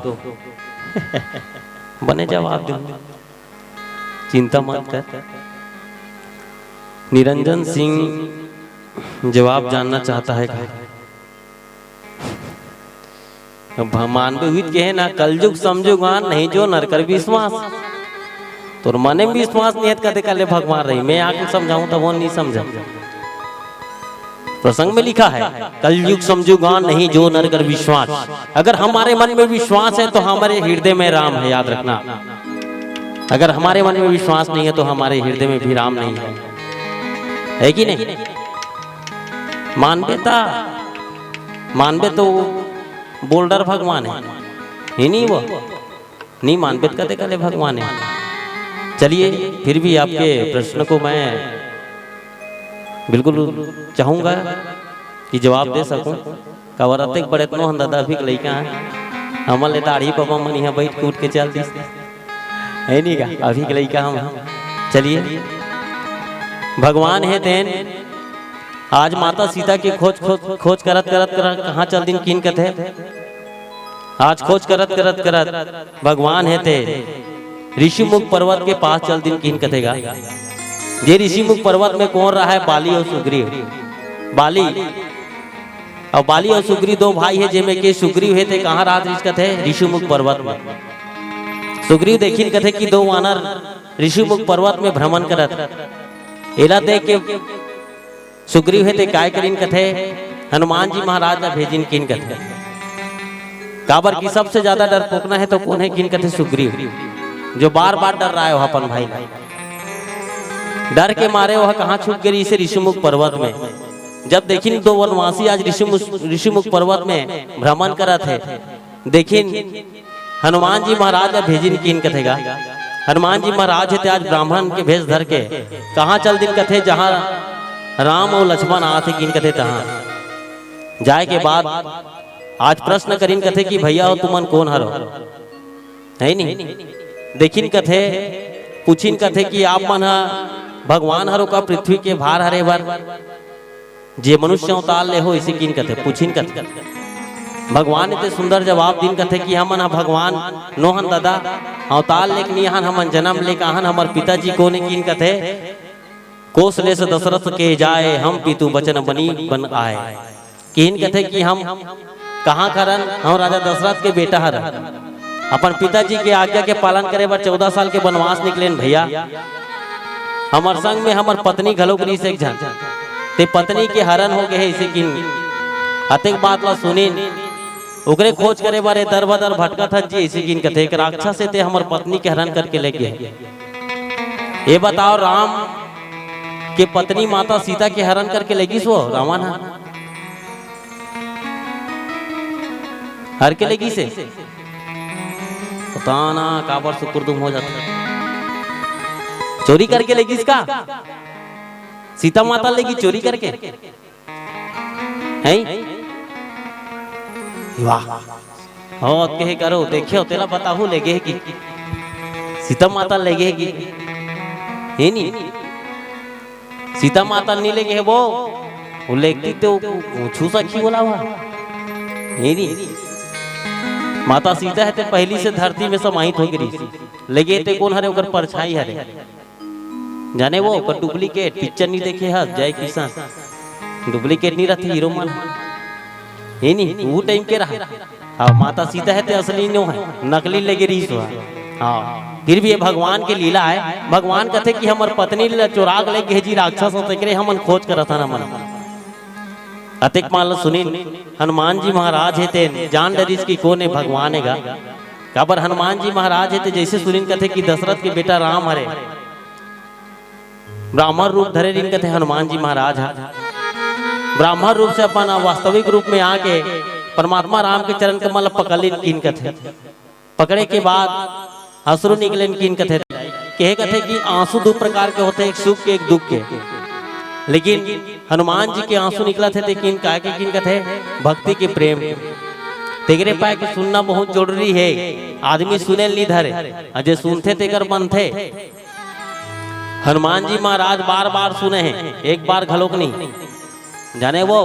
बने जवाब दो, चिंता मत कर। निरंजन सिंह जवाब जानना चाहता है मानवे हुई के है ना, कलयुग समझुगान नहीं जो नरकर विश्वास, तो मने में विश्वास नियत का देखा ले भगवान रही, मैं आके समझाऊं तो वो नहीं समझा। प्रसंग में लिखा है कलयुग समझुगान नहीं जो नरकर विश्वास। अगर हमारे मन में विश्वास है तो हमारे हृदय में राम है, याद रखना। अगर हमारे मन में विश्वास नहीं है तो हमारे हृदय में भी राम नहीं है कि नहीं? मानवे तो बोल्डर भगवान है ही नहीं, वो नहीं मानवे कहते कले भगवान है। चलिए फिर भी आपके प्रश्न को मैं बिल्कुल चाहूंगा कि जवाब दे सकूं। कवरते बड़े इतनो हम दादा भी लड़का है, हमल ले दाढ़ी पापा मन यहाँ बैठ कूट के चल दी है नहीं का, अभी के लड़का हम। चलिए भगवान है तेन आज माता सीता की खोज करत कहाँ चल दिन किन कथे, आज खोज करत भगवान है ते ऋषिमुख पर्वत के पास चल दिन किन कथेगा। ये ऋषिमुख पर्वत में कौन रहा है? बाली और सुग्रीव। बाली और सुग्रीव दो भाई है, जिनमें के सुग्रीव है ते कहाँ रात कथे ऋषिमुख पर्वत में। सुग्रीव देखिन कथे कि दो वानर ऋषिमुख पर्वत में भ्रमण करत, एला देख के सुग्रीव है ते काय करिन कथे हनुमान जी महाराज ने भेजिन किन कथे। काबर की सबसे ज्यादा डर पोकना है तो कौन है? किन कथे सुग्रीव, जो बार बार डर रहा है वह अपन भाई डर के मारे वह कहाँ छुप गई? इसे ऋषिमुख पर्वत में। जब देखिन दो वनवासी आज ऋषिमुख पर्वत में भ्रमण करा थे, देखिन हनुमान जी महाराज ने भेजिन किन कथेगा। हनुमान जी महाराज है आज ब्राह्मण के भेष धर के कहाँ चल दिन कथे, जहाँ राम और लक्ष्मण आते किन कथे तहाँ जाए के बाद आज प्रश्न करिन कथे कि भैया हो तुमन कौन हरो है नहीं। देखिन कथे पूछिन कथे कि आप मन भगवान हरो का पृथ्वी के भार हरे बर जे मनुष्य अवतार ले हो, इसे किन कथे पूछिन कथे। भगवान इतने सुंदर जवाब दिन कथे कि हमन भगवान नोहन दादा अवतार लेक निहन हमन जन्म लेक आहन, हमर पिताजी को ने किन कथे कोसले से दशरथ के जाए हम पितु बचन बनी बन आए। किन कथे कि हम कहाँ करन, हम राजा दशरथ के बेटा हर अपन पिताजी के आज्ञा के पालन करे बर 14 साल के वनवास निकले भैया। हमार संग में हमार पत्नी घलोक नहीं से एक जन ते पत्नी के हरण हो गए इसे किन अतेक बात ला सुनिन ओकरे खोज करे बारे दर बदर भटका था जी इसे किन कथे एक राक्षस से ते हमर पत्नी के हरण करके ले गए। ये बताओ राम के पत्नी माता सीता के हरण करके लेगी सो रावण हर के लेगी से पता ना काबर सुकुरदुम हो जाता चोरी करके लेगी इसका सीता माता लेगी चोरी करके हैं वाह हो कहे करो देखियो तेरा बताहू लेगे की सीता माता लेगे की है नहीं सीता माता नहीं लेगे वो लेती तो छू सखी बोला हुआ है नहीं माता सीता है ते पहली से धरती में समाहित हो गई लेगे ते कौन हरे ओकर परछाई हरे जाने वो ओकर डुप्लीकेट पिक्चर नहीं देखे है जय किसान डुप्लीकेट नहीं रहती हीरो मन है नहीं वो टाइम के रहा हाँ माता सीता है ते असली नो है नकली लेगे रीस हुआ हाँ फिर भी ये भगवान की लीला है। भगवान कहते कि हमार पत्नी चोराग ले गेजी राक्षस होते हमन खोज कर था ना मन अतिक मान सुनी हनुमान जी महाराज है ते जान डरिस की कौन है भगवान है काबर हनुमान जी महाराज है ते जैसे सुनीन कहते कि दशरथ के बेटा राम हरे ब्राह्मण रूप धरे रिन कहते हनुमान जी महाराज है ब्राह्मण रूप से अपन वास्तविक रूप में आके परमात्मा राम के चरण कमल पकड़ किन कथे पकड़े के बाद अश्रु निकले किन कथे कहे कि आंसू दो प्रकार के होते हैं एक सुख के एक दुख के लेकिन हनुमान जी के आंसू निकला थे किन का के किन कथे भक्ति के प्रेम तेरे पाए के सुनना बहुत जरूरी है आदमी सुने ली धरे अजय सुनते तेकर मन थे हनुमान जी महाराज बार बार सुने हैं एक बार घलोक नहीं जाने वो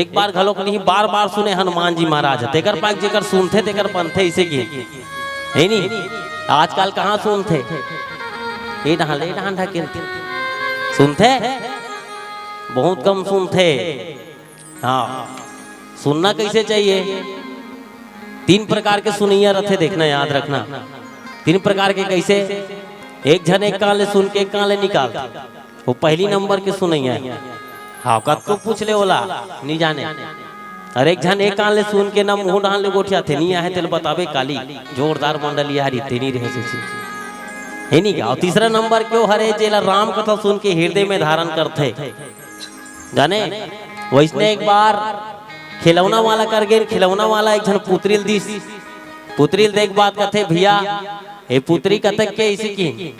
एक बार घलोक नहीं बार बार सुने हनुमान जी महाराज तेकर पाक जेकर सुनते तेकर पंथे इसे की है नहीं आजकल कहाँ सुनते ये ढाले ढांढा सुनते बहुत कम सुनते हाँ सुनना कैसे चाहिए तीन प्रकार के सुनैया रथे देखना याद रखना तीन प्रकार के कैसे एक जन एक कान ले सुन के एक कान ले निकाल वो पहली नंबर के सुनैया हाँ कद को पूछ ले बोला नहीं जाने अरे एक जन एक कान ले सुन के ना मुंह डाल ले गोठिया थे नहीं आए तेल बतावे काली जोरदार मंडली यार इतनी नहीं रहे है नहीं क्या। और तीसरा नंबर क्यों हरे जेला राम कथा सुन के हृदय में धारण करते जाने वैसने एक बार खिलौना वाला कर गए खिलौना वाला एक जन पुत्रिल दिस पुत्रिल देख बात कथे भैया ये पुत्री कथे के इसी की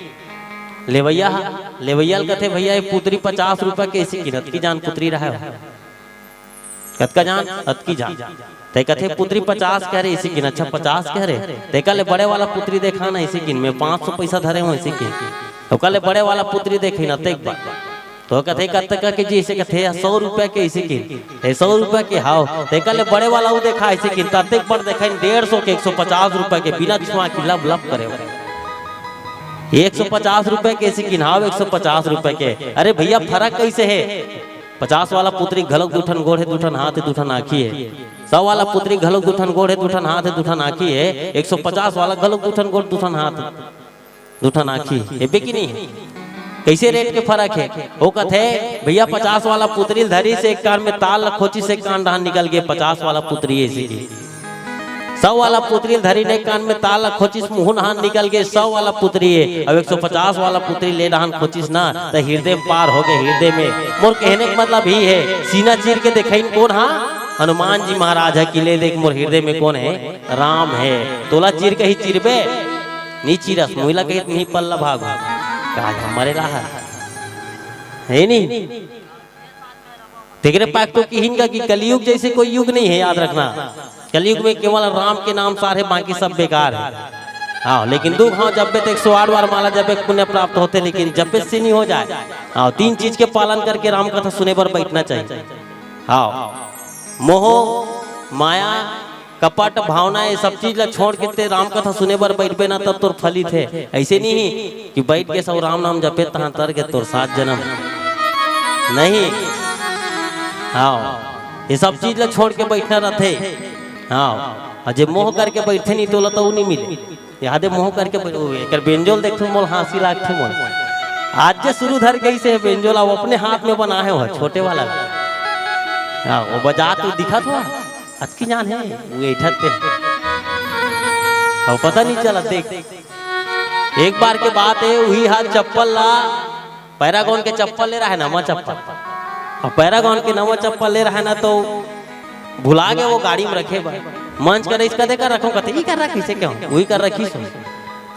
लेवैया लेवैया कथे भैया ये पुत्री 50 रुपए के इसी कीनत की जान पुत्री रहा कत का जान अत की जान ते कथे पुत्री 50 कह रहे इसी की अच्छा 50 कह रहे ते कल बड़े वाला पुत्री देखा ना इसी की में 500 पैसा धरे हो इसी की तो कल बड़े वाला पुत्री देखे ना एक बार तो कथे कत का के जी इसे कथे 100 रुपए के इसी की 100 रुपए के हाओ ते कल बड़े वाला वो देखा इसी की ततेक पर देखा 150 के 150 रुपए के बिना छुआ की लब लब करे 150 रुपए के इसी की हाओ 150 रुपए के अरे भैया फर्क कैसे है 50 वाला पुत्री घलोक दुठन गोड़ है दुठन हाथ है दुठन आँखी है 100 वाला पुत्री घलोक दुठन गोड़ है दुठन हाथ है दुठन आँखी है 150 वाला घलोक दुठन गोड़ दुठन हाथ दुठन आँखी है बेकी नहीं है कैसे रेट के फर्क है वो कथे भैया 50 वाला पुत्री धरी से एक कान में ताल खोची से कान डान निकल गए 50 वाला पुत्री ऐसी की 100 वाला पुत्री धरी ने कान में ताल खोचिस मुंह नहान निकल गए 100 वाला पुत्री है अब 150 वाला पुत्री ले नहान खोचिस ना तो हृदय पार हो गए हृदय में मोर कहने का मतलब ही है सीना चीर के देखा कौन हाँ हनुमान जी महाराज है किले देख मोर हृदय में कौन है राम है तोला चीर के ही चिरबे नहीं चीरस महिला कही नहीं पल्ला भाग मरे रहा है नहीं तेरे पाक तो की हिंगा की कलयुग जैसे कोई युग नहीं है याद रखना कलयुग में केवल राम के नाम सारे बाकी सब बेकार है हाँ लेकिन दुख हाँ जब तक 108 बार माला जब पुण्य प्राप्त होते लेकिन जब से नहीं हो जाए हाँ 3 चीज के पालन करके राम कथा सुने पर बैठना चाहिए हाँ मोह माया कपट भावना ये सब चीज ला छोड़ के राम कथा सुने पर बैठबे ना तब तोर फलित है ऐसे नहीं कि बैठ के सब राम नाम जपे तहाँ तर के तोर 7 जन्म नहीं हाँ ये सब चीज ला छोड़ के बैठना रहते हाँ अजय मोह करके बैठे नहीं तो नहीं मिले यादे मोह करके बेंजोल देखते मोल हाँसी लागते मोल आज जे शुरू धर गई से बेंजोला वो अपने हाथ में बना है, वो छोटे वाला हाँ वो बजा तो दिखा था अतकी जान है वो इठत पे और पता नहीं चला। देख एक बार के बात है, वही हाथ चप्पल ला पैरागॉन के चप्पल ले रहा है नवा चप्पल, और पैरागॉन के नवा चप्पल ले रहा है ना तो भुला गए वो गाड़ी में रखे मंच कर इसका देकर रखो कहते ही कर रखी से क्यों वही कर रखी सो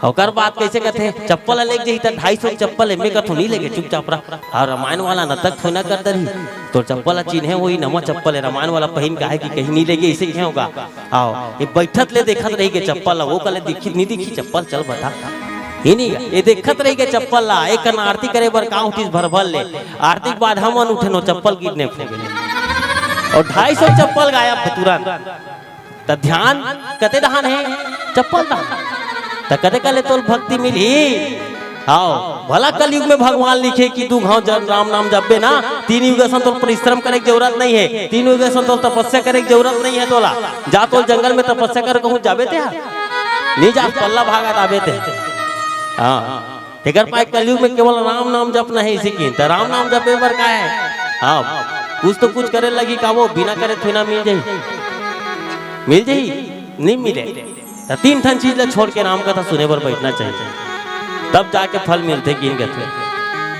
और बात कैसे कहते चप्पल ले जी 250 चप्पल में कथो नहीं लेके चुपचाप रहा। और रामायण वाला नतक थो ना कर दरी तो चप्पल चिन्हे वही नवा चप्पल है, रामायण वाला पहन का है कि कहीं नहीं लेके इसे क्या होगा। आओ ये बैठत ले देखत रही के चप्पल वो कल दिखी नहीं दिखी चप्पल चल बता ही नहीं ये देखत रही के चप्पल ला एक कन आरती करे बर का उठिस भर भर ले आरती के बाद हम उठे नो चप्पल गिरने फे गेले और 250 चप्पल गायब तुरंत। त ध्यान कते दहान है चप्पल दहान त कते कले तोल भक्ति मिली। आओ भला कलयुग में भगवान लिखे कि तू घाव राम नाम जपबे ना 3 युग तो परिश्रम करे की जरूरत नहीं है, 3 युग तो तपस्या करे की जरूरत नहीं है। तोला जा तो जंगल में तपस्या कर कहूं जाबे ते नहीं जा पल्ला भागा आबे थे। हाँ तेकर पाए कलयुग में केवल राम नाम जपना है इसी की तो राम नाम जपे बर का है। हाँ कुछ तो कुछ करे लगी का वो बिना करे थोड़ा मिल जाई नहीं मिले। 3 ठन चीज ला छोड़ के राम कथा सुने पर बैठना चाहिए तब जाके फल मिलते कि इनके थे।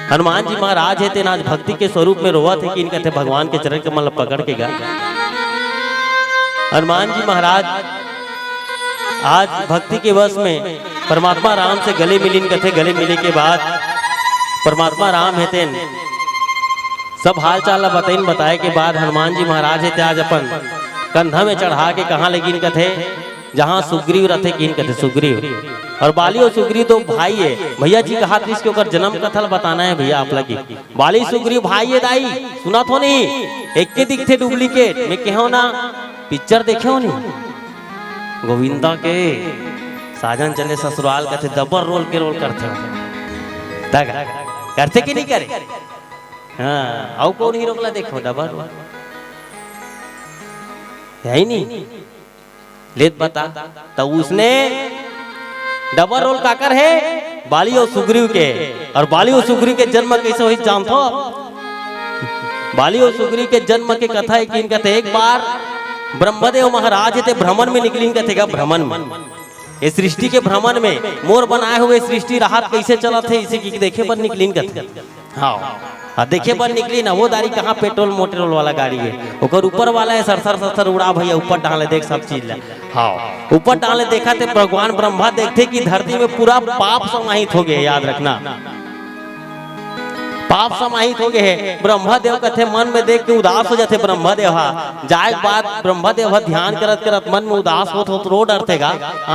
हनुमान जी महाराज है तेन आज भक्ति के स्वरूप में रोवा थे कि इनके थे भगवान के चरण के मतलब पकड़ के गा। हनुमान जी महाराज आज भक्ति के वश में परमात्मा राम से गले मिली इनके थे। गले मिले के बाद परमात्मा राम है तेन सब हाल चाल बताए के बाद हनुमान जी महाराज है आज अपन कंधा में चढ़ा के कहाँ लगी इनके थे जहाँ सुग्रीव रहते कि इनके थे सुग्रीव और बाली और सुग्रीव तो भाई है। भैया जी का हाथ इसके ऊपर जन्म कथा बताना है भैया आप लगी बाली सुग्रीव भाई है दाई सुना तो नहीं एक के दिखते डुप्लीकेट में कहो ना पिक्चर देखे हो नहीं गोविंदा के साजन चले ससुराल कहते डबल रोल के रोल करते कि नहीं करे। हाँ आओ कौन हीरो वाला देखो डबल रोल है ही नहीं लेत बता तो उसने डबल रोल काकर है बाली और सुग्रीव के। और बाली और सुग्रीव के जन्म कैसे हुई जानते बाली और सुग्रीव के जन्म के कथा है कि इनका एक बार ब्रह्मदेव महाराज थे भ्रमण में निकली इनका थे भ्रमण में इस सृष्टि के भ्रमण में मोर बनाए हुए सृष्टि राहत कैसे चला थे इसे की देखे पर निकली इनका हाँ देखे पर निकली ना वो दारी कहाँ पेट्रोल मोटरोल वाला गाड़ी है ओकर ऊपर वाला है सरसर उड़ा भैया ऊपर डाले देख सब चीज ला। हाँ ऊपर डाले देखा थे भगवान ब्रह्मा देखते कि धरती में पूरा पाप समाहित हो गए। याद रखना पाप समाहित हो गए है। ब्रह्मा देव कथे मन में देख के उदास हो जाते ब्रह्मा देव जाए बाद ब्रह्मा देव ध्यान करत करत मन में उदास हो तो रो डरतेगा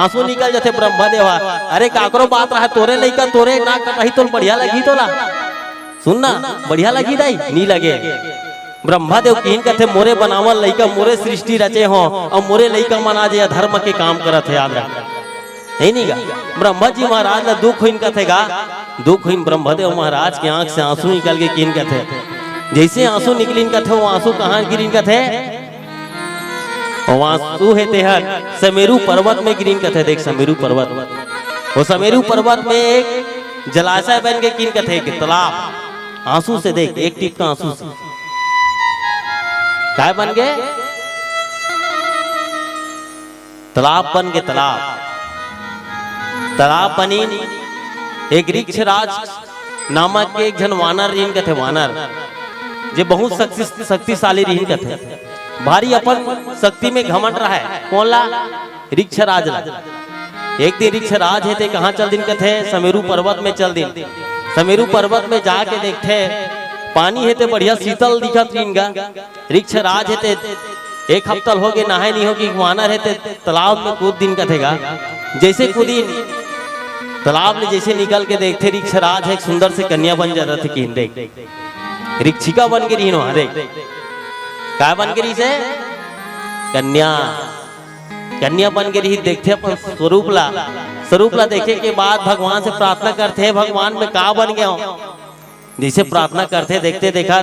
आंसू निकल जाते ब्रह्मा देव अरे काकरो बात रहा तोरे लइका तोरे ना कही तो बढ़िया लगी तोला सुनना बढ़िया लगी दाई नहीं लगे। ब्रह्मा देव कीन कथे मोरे बनावल लइका मोरे सृष्टि रचे हो और मोरे लइका मना जे धर्म के काम करत है। याद रख नहीं गा ब्रह्मा जी महाराज ना दुख हुई कथे गा दुख हुई ब्रह्मदेव महाराज के आंख से आंसू निकल के कीन कथे जैसे आंसू निकली कथे वो आंसू कहाँ गिरी कथे वो आंसू है तेहर समेरु पर्वत में गिरी कथे। देख समेरु पर्वत वो समेरु पर्वत में एक जलाशय बन के कीन कथे कि तालाब आंसू से देख एक टिप का आंसू से क्या बन गए तालाब बन गए तालाब बनी एक ऋक्षराज नामक एक जन वानर रिन कथे वानर जे बहुत शक्तिशाली रिन कथे भारी अपन शक्ति में घमंड रहा है कौन ला ऋक्षराज ला। एक दिन ऋक्षराज है थे कहाँ चल दिन कथे समेरु पर्वत में चल दिन समेरु पर्वत में जाके देखते पानी है ते बढ़िया शीतल दिखत रिनगा ऋक्षराज है ते एक हफ्ता हो गए नहाए नहीं होगी वानर है ते तालाब में कूद दिन कथेगा जैसे कूदी तालाब में जैसे निकल के देखते ऋक्षराज है सुंदर से कन्या बन जाता थे कि देख ऋक्षिका बन के रही देख क्या बन के रही से कन्या बन के रही देखते अपन स्वरूप ला देखे के बाद भगवान से प्रार्थना करते हैं भगवान में का बन गया हूं जैसे प्रार्थना करते देखते देखा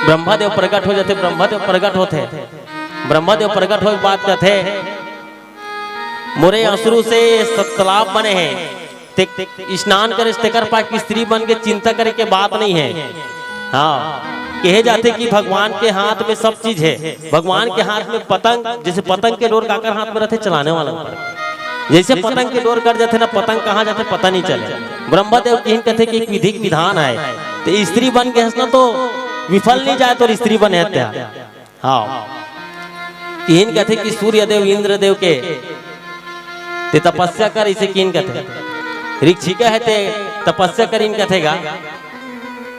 ब्रह्मदेव प्रकट हो जाते ब्रह्मदेव प्रकट हो बात कहते मोरे असुरु से तालाब बने हैं स्नान करे तेकर पाक स्त्री बन के चिंता करे के बात नहीं है। हाँ, कहे जाते कि भगवान के हाथ में सब चीज है। भगवान के हाथ में पतंग, जैसे पतंग के डोर काकर हाथ में रहते चलाने वाला, जैसे पतंग के डोर कट जाते ना, पतंग कहाँ जाते पता नहीं चले। ब्रह्मदेव की कहते कि एक विधिक विधान है, तो स्त्री बन के हंसना तो विफल नहीं जाए तो स्त्री बने हत्या। हाँ, तीन कहते कि सूर्य देव इंद्र देव के ते तपस्या कर, इसे किन कहते ऋक्षिका है ते तपस्या कर इन कथेगा,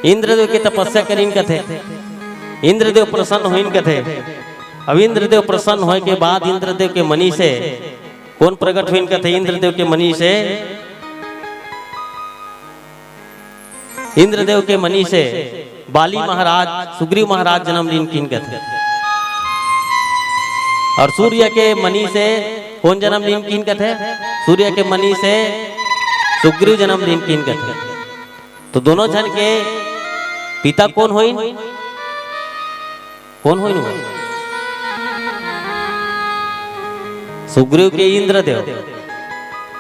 इंद्रदेव की तपस्या कर इन कथे, इंद्रदेव प्रसन्न हो इन कथे। अब इंद्रदेव प्रसन्न होने के बाद इंद्रदेव के मणि से कौन प्रकट हुई इन कथे, इंद्रदेव के मणि से, इंद्रदेव के मणि से बाली महाराज सुग्रीव महाराज जन्म लीन किन कथे। और सूर्य के मणि से कौन जन्म लीन किन कथे, सूर्य के मणि से सुग्रीव जन्म लीन किन कथे। तो दोनों जन के पिता कौन होइन, कौन होइन हुआ? सुग्रीव के इंद्रदेव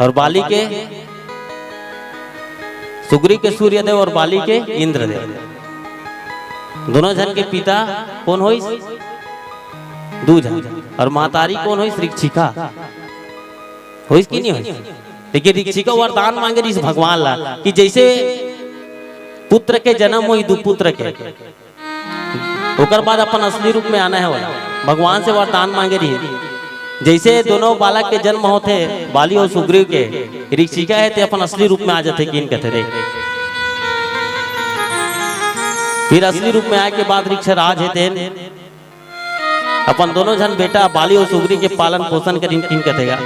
और बाली के, सुग्रीव के सूर्यदेव और बाली के इंद्रदेव। दोनों जन के पिता कौन होई? दूजा। और मातारी कौन होई? ऋक्षिका होई कि नहीं होई? लेकिन ऋक्षिका वरदान मांगे इस भगवान ला कि जैसे पुत्र के जन्म हुई दो पुत्र के, ओकर बाद अपन असली रूप में आना है वाला भगवान से वरदान मांगे रही। जैसे दोनों बालक के जन्म होते बाली और सुग्रीव के, ऋक्षिका है ते अपन असली रूप में आ जाते किन कहते रे। फिर असली रूप में आए के बाद ऋक्षराज है तेन अपन दोनों जन बेटा बाली और सुग्रीव के पालन पोषण कर किन कहेगा।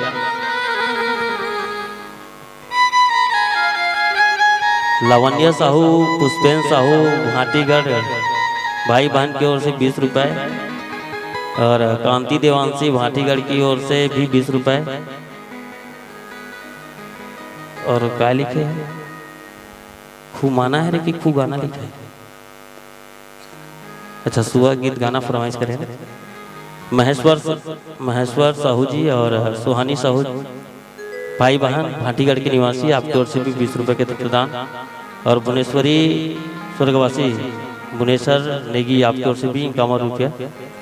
लवण्य साहू, पुष्पेन साहू, भाटीगढ़ भाई बहन की ओर से 20 रुपए, और कांति देवांशी भाटीगढ़ की ओर से भी 20 रुपए। और क्या लिखे है? खूब माना है रे कि खूब गाना लिखा है। अच्छा, सुबह गीत गाना फरमाइश करें। महेश्वर साहू जी और सुहानी साहू भाई बहन भाटीगढ़ के निवासी, आपकी ओर से भी 20 रुपए के प्रदान। और भुवनेश्वरी स्वर्गवासी भुवनेश्वर नेगी, आपकी ओर से भी 51 रुपया।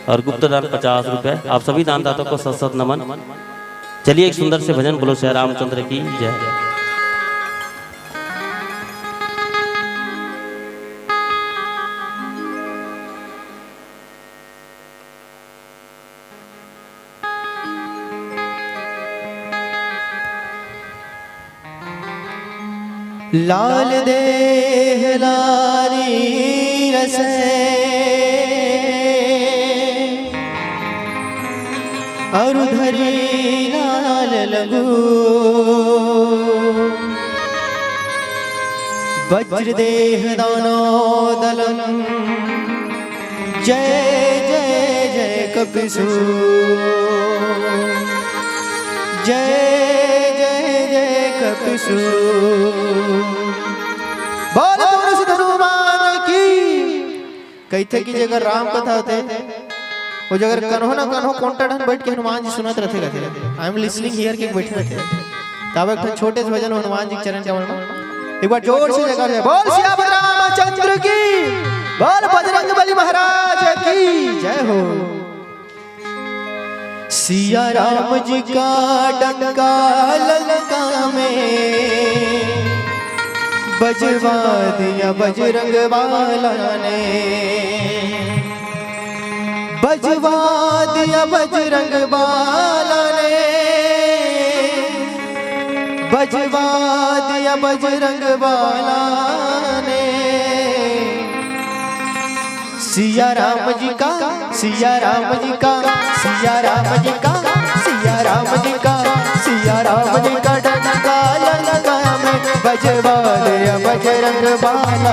और गुप्त दान 50 रुपए। आप सभी दानदाताओं को सत सत नमन। चलिए एक सुंदर से भजन बोलो श्री रामचंद्र की जय। लाल देह लाली रसे, और धरी लाल लगू, वज्र देह दानो दलम, जय जय जय कपिसु, जय जय जय कपिसु। बोलो हनुमान की। कहते कि जगह राम कथा होते वो जगह कन्हो ना कन्हो कोंटा ढन बैठ के हनुमान जी सुनत रहते आई एम लिसनिंग हियर के बैठे रहते। तब एक छोटे से भजन हनुमान जी चरण कमल में एक बार जोर से जयकार है। बोल सियावर रामचंद्र की, बोल बजरंग बली महाराज की जय हो। सिया राम जी का डंका लंका में बजवा दिया बजरंग वाला ने, बजवा दिया बजरंग वाला ने, बजवा दिया बजरंग वाला ने। सिया राम जी का, सिया राम जी का, सिया राम जी का, सिया राम जी का, सिया राम जी का डंका लंका में बजवा दिया बजरंग वाला।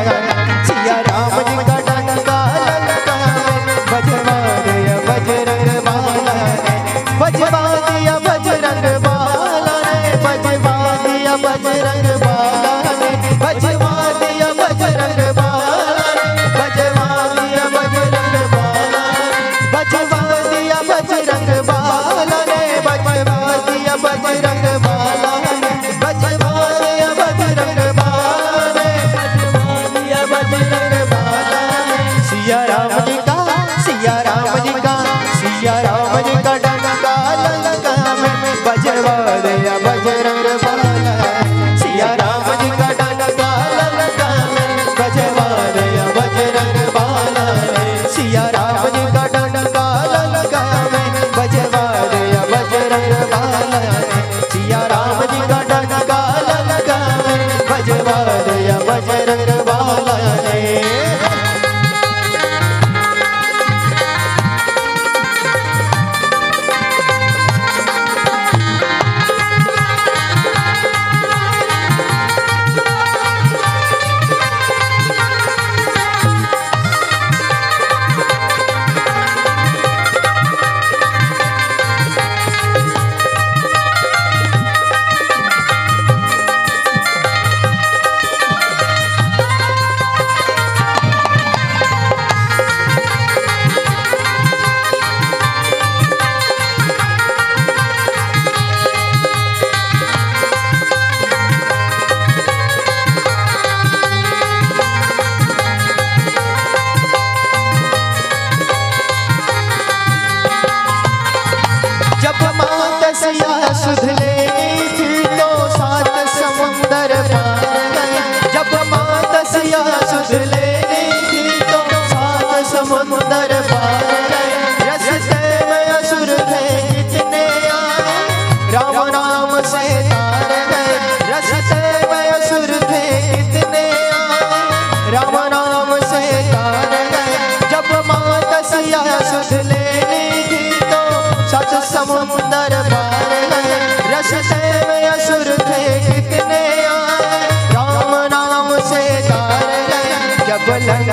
सिया राम जी का डंका लंका में बजवा दिया बजरंग वाला, बजवा दिया बजरंग वाला ने, बजवा दिया बजरंग वाला ने, बजवा दिया बजरंग वाला ने, बजवा दिया बजरंग वाला, बजवा दिया बजरंग वाला ने, बजवा दिया बजरंग वाला ने, बजवा दिया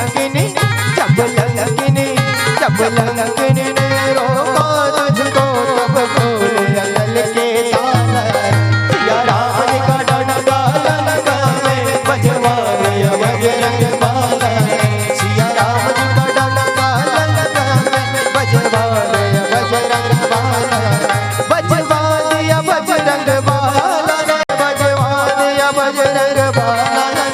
लंकिनी जब लंकिनी जब लंकिनी ने रोका तुझको तब खोल अकल के ताला सिया राम जी का डंका लंका में बजवा दिया बजरंग बाला सिया राम जी का डंका लंका में बजवा दिया बजरंग बाला बजवा दिया बजरंग बाला बजवा दिया बजरंग बाला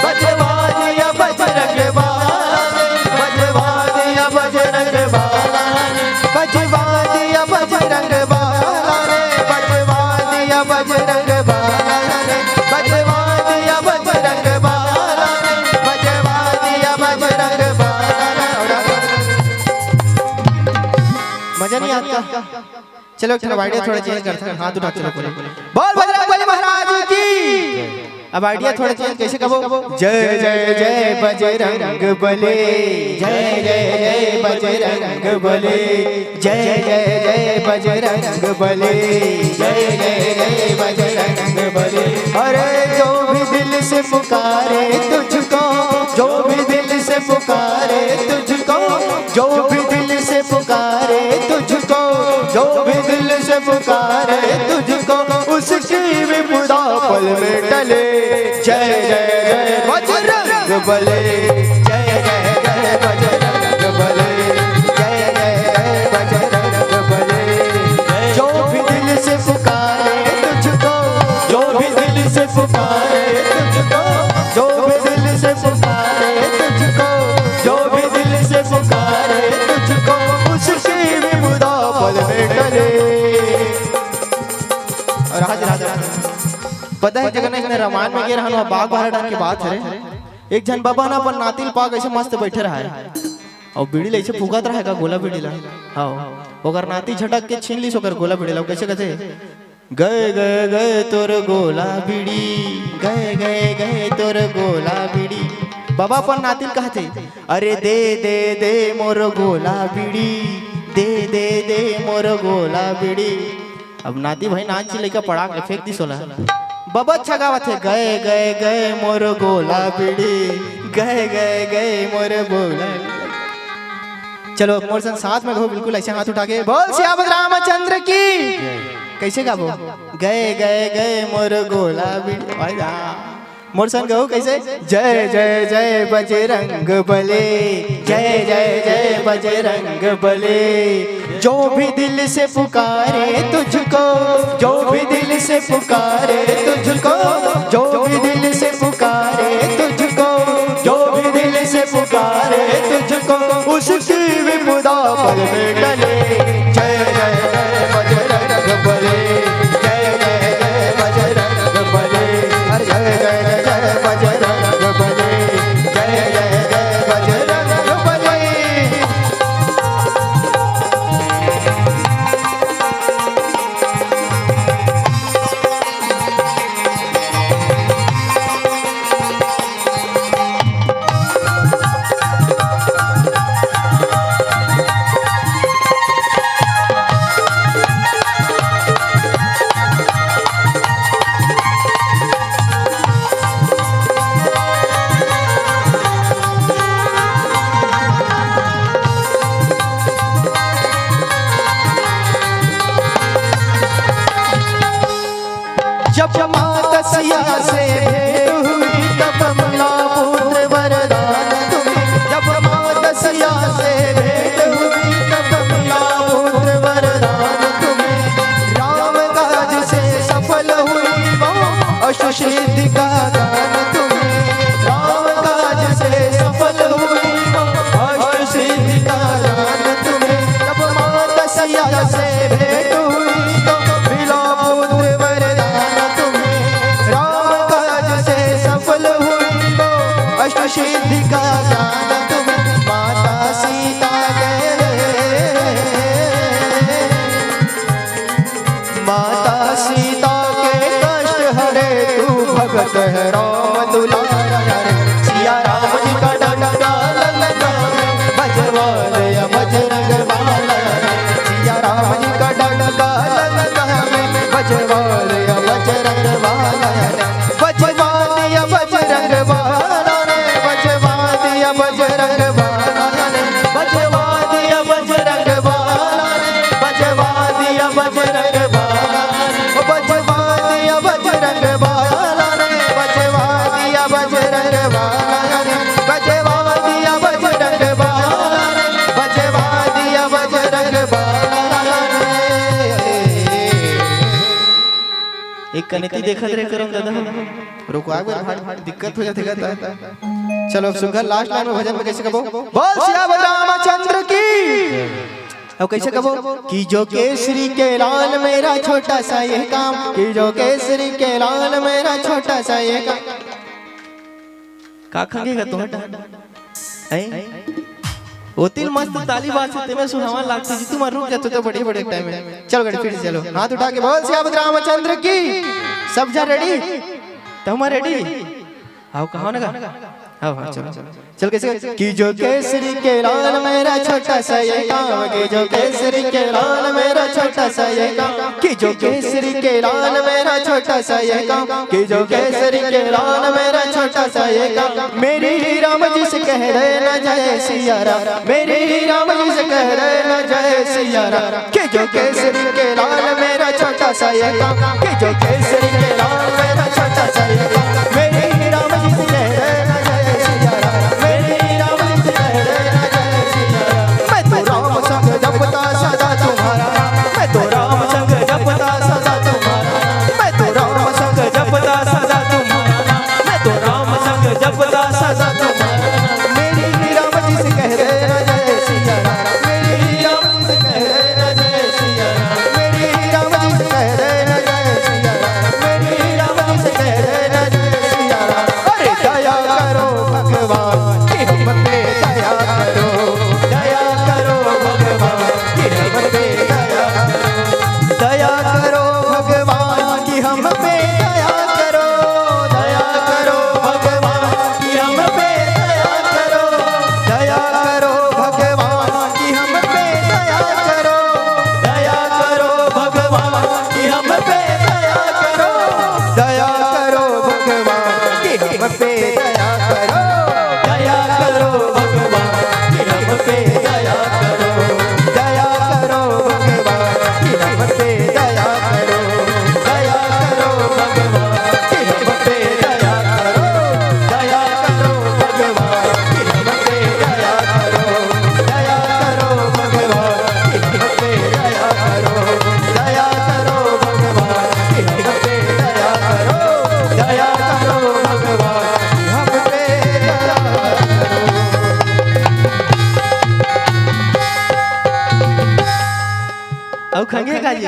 बजवा दिया बजरंग बाला बजवा दिया बजरंग बाला बजवा दिया बजरंग बाला बजवा दिया बजरंग बाला बजवा दिया बजरंग बाला बजवा दिया बजरंग बाला। मजा नहीं आता? चलो थोड़ा आइडिया थोड़ा चेंज करते हैं। हाथ उठा चलो बोल बजरंगबली महाराज की। अब आइडिया थोड़ा चेंज कैसे कहो? जय जय जय बजरंग बली जय जय जय बजरंग बली जय जय जय बजरंग बली जय जय जय बजरंग बली। अरे जो भी दिल से पुकारे तुझको जो भी दिल से पुकारे तुझको जो भी दिल से पुकारे तुझको जो भी दिल से पुकारे तुझको उसकी विपदा पल में टले। जय जय जय बजरंग बली जय जय जय बजरंग बली जय जय जय बजरंग बली। जो भी दिल से पुकारे तुझको जो भी दिल से पुकारे तुझको जो भी दिल से पुकारे तुझको जो भी दिल से पुकारे तुझको उसकी विपदा पल में टले। राज राजा पता है जगह ने रामायण में रहा बाघ बारह डाल की बात है। एक जन बाबा ना अपन नातिल पाग ऐसे मस्त बैठे रहा है और बीड़ी ऐसे फुगत रहा है गोला बीड़ी ला। हाँ ओकर नाती झटक के छीन ली सोकर गोला बीड़ी ला। कैसे कहते गए गए गए तोर गोला बीड़ी गए गए गए तोर गोला बीड़ी। बाबा अपन नातिल कहते अरे दे दे दे मोर गोला बीड़ी दे दे दे मोर गोला बीड़ी। अब नाती भाई नाच लेकर पड़ा के फेंक दी सोला। बाबा अच्छा गावत है गए गए गए मोर गोला बीड़ी गए गए गए मोर गोला। चलो मोर संग साथ में गो बिल्कुल ऐसे हाथ उठा के बोल सियावत रामचंद्र की। कैसे गाबो? गए गए गए मोर गोला बीड़ी भाई मोर संग गो कैसे? जय जय जय बजरंग बली जय जय जय बजरंग बली। जो भी दिल से पुकारे तुझको जो भी दिल से पुकारे तुझको जो भी दिल से पुकारे तुझको जो भी दिल से पुकारे तुझको उसकी विपदा पल में टले। जय जय जय बजरंग बली जय जय जय बजरंग बली जय जय जय बजरंग बली जय जय जय बजरंग बली। जब माता सिया से भेंट हुई तब मिला पुत्र वरदान तुम्हें। जब माता सिया से भेंट हुई तब मिला पुत्र वरदान तुम्हें। राम काज से सफल हुई वो अष्ट सिद्धि का दान तुम्हें। राम काज से सफल हुई वो अष्ट सिद्धि का दान तुम्हें। जब माता सिया से भेंट हुई तो मिला पुत्र वरदान सिद्धि का दान तुम्हें। माता सीता माता सीता के कष्ट हरे तू भगत है राम दुलारा। सिया राम जी का डंका लंका में बजवा दिया बजरंग बाला। सिया राम जी का डंका लंका में बजवा दिया बजरंग बाला। बजवा दिया बजरंग बाला बजवा दिया बजरंग कनेती देखत रे करम दादा रुको एक बार भाट दिक्कत हो जाते का चलो अब सुगर लास्ट लाइन में भजन में कैसे कहो बोल सियावर रामचंद्र की अब कैसे कहो कि जो केसरी के लाल मेरा छोटा सा ये काम कि जो केसरी के लाल मेरा छोटा सा ये काम का खंगेगा तू हटा हैं ओतिल मस्त ताली बाजते में सुहावन लागती जी तुम रुक जाते तो बड़ी बड़े टाइम में चलो गाड़ी फिर से चलो हाथ उठा के बोल सियावर रामचंद्र की सब जा रेडी तुम रेडी आओ कहो ना हाँ हाँ चलो चल कैसे कि जो केसरी के लाल मेरा छोटा सा ये काम कि जो केसरी के लाल मेरा छोटा सा ये काम कि जो केसरी के लाल मेरा छोटा सा ये काम कि जो केसरी के लाल मेरा छोटा सा ये काम मेरी राम जी से कह रहे न जय सिया राम मेरी राम जी से कह रहे न जय सिया राम कि जो केसरी के लाल मेरा छोटा सा ये काम कि जो केसरी के लाल मेरा छोटा सा ये काम मेरी राम जी से कह रहे न जपता सदा तुम्हारा मैं तो राम संग जपता सदा तुम्हारा मैं तो राम संग जपता सदा तुम्हारा मैं तो राम संग जपता सदा तुम्हारा मेरी राम जी से कह रहे न जय सिया राम मेरी राम जी से कह रहे न जय सिया राम मेरी राम जी से कह रहे न जय सिया राम मेरी राम जी से कह रहे न जय सिया राम अरे दया करो भगवान कि हम पे दया करो दया करो भगवान दया करो भगवान की हम पे दया करो दया करो भगवान की हम पे दया करो दया करो भगवान की हम पे दया करो दया करो भगवान की हम पे दया करो दया करो भगवान की हम पे दया करो दया करो भगवान की हम पे दया करो दया करो भगवान की हम पे दया करो दया करो भगवान की हम पे दया करो दया करो भगवान की हम पे दया करो दया करो भगवान की हम पे दया करो दया करो भगवान की हम पे दया करो दया करो भगवान की हम पे दया करो अब खंगे का जी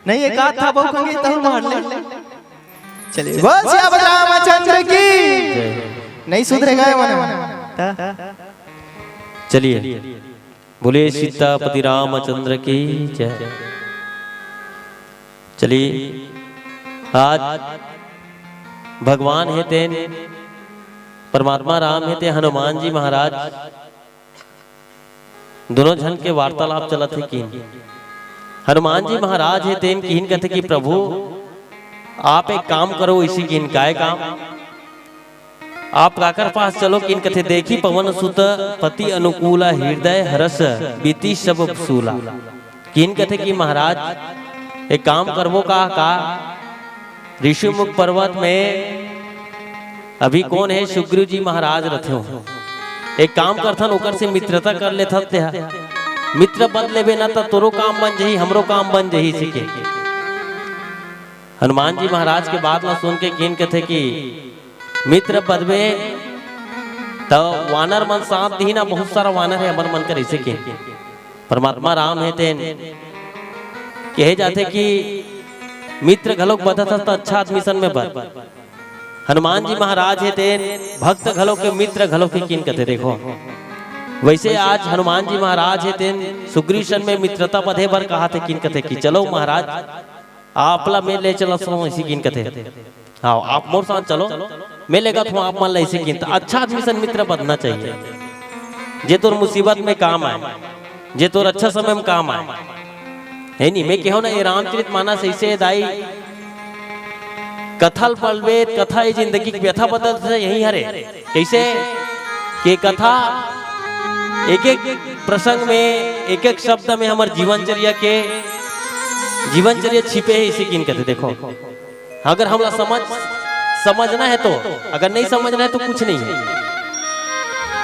नहीं एक आध था बहु खंगे तब मार ले चलिए बोल सियावर रामचंद्र की नहीं सुधरेगा मन चलिए बोलिए सीतापति रामचंद्र की जय। चलिए आज भगवान है तेन परमात्मा राम है ते हनुमान जी महाराज दोनों जन के वार्तालाप चलत है कि हनुमान जी महाराज है तेन किन कहते कि प्रभु आप एक काम करो इसी किन काय काम आप काकर पास चलो किन कथे देखी पवन सुत पति अनुकूला हृदय हरस बीती सब सूला किन कथे कि महाराज एक काम करवो का ऋषिमुख पर्वत में अभी कौन है सुग्रीव जी महाराज रथे हो एक काम करथन ओकर से मित्रता कर लेथन ते मित्र बन लेबे ना तो तोरो काम बन जही हमरो काम बन जही सिके हनुमान जी महाराज के बात ला सुन के किन कथे कि मित्र बदबे तो वानर मन साथ दी ना बहुत सारा वानर है हमर मन कर इसे के परमात्मा राम है तेन कहे जाते कि मित्र घलोक बदत तो अच्छा आदमी सन में बद हनुमान जी महाराज है तेन भक्त घलो के मित्र घलो के किन कहते देखो वैसे आज हनुमान जी महाराज है तेन सुग्रीव सन में मित्रता बधे भर कहा थे किन कहते कि चलो महाराज आपला में ले चलो सुनो इसी किन कहते हाँ आप मोर साथ चलो मैं लेगा तो आप मान ला इसी किन अच्छा आदमी सन मित्र बदना चाहिए जे तोर मुसीबत में काम आए जे तोर अच्छा समय में काम आए है नहीं मैं कहो ना ये रामचरित मानस ऐसे दाई कथल पलवेद कथा ये जिंदगी की व्यथा बदल यही हरे कैसे कि कथा एक एक प्रसंग में एक एक शब्द में हमारे जीवनचर्या के जीवनचर्या छिपे है इसी किन कहते देखो अगर हमला समझना है तो अगर नहीं समझना है तो कुछ नहीं है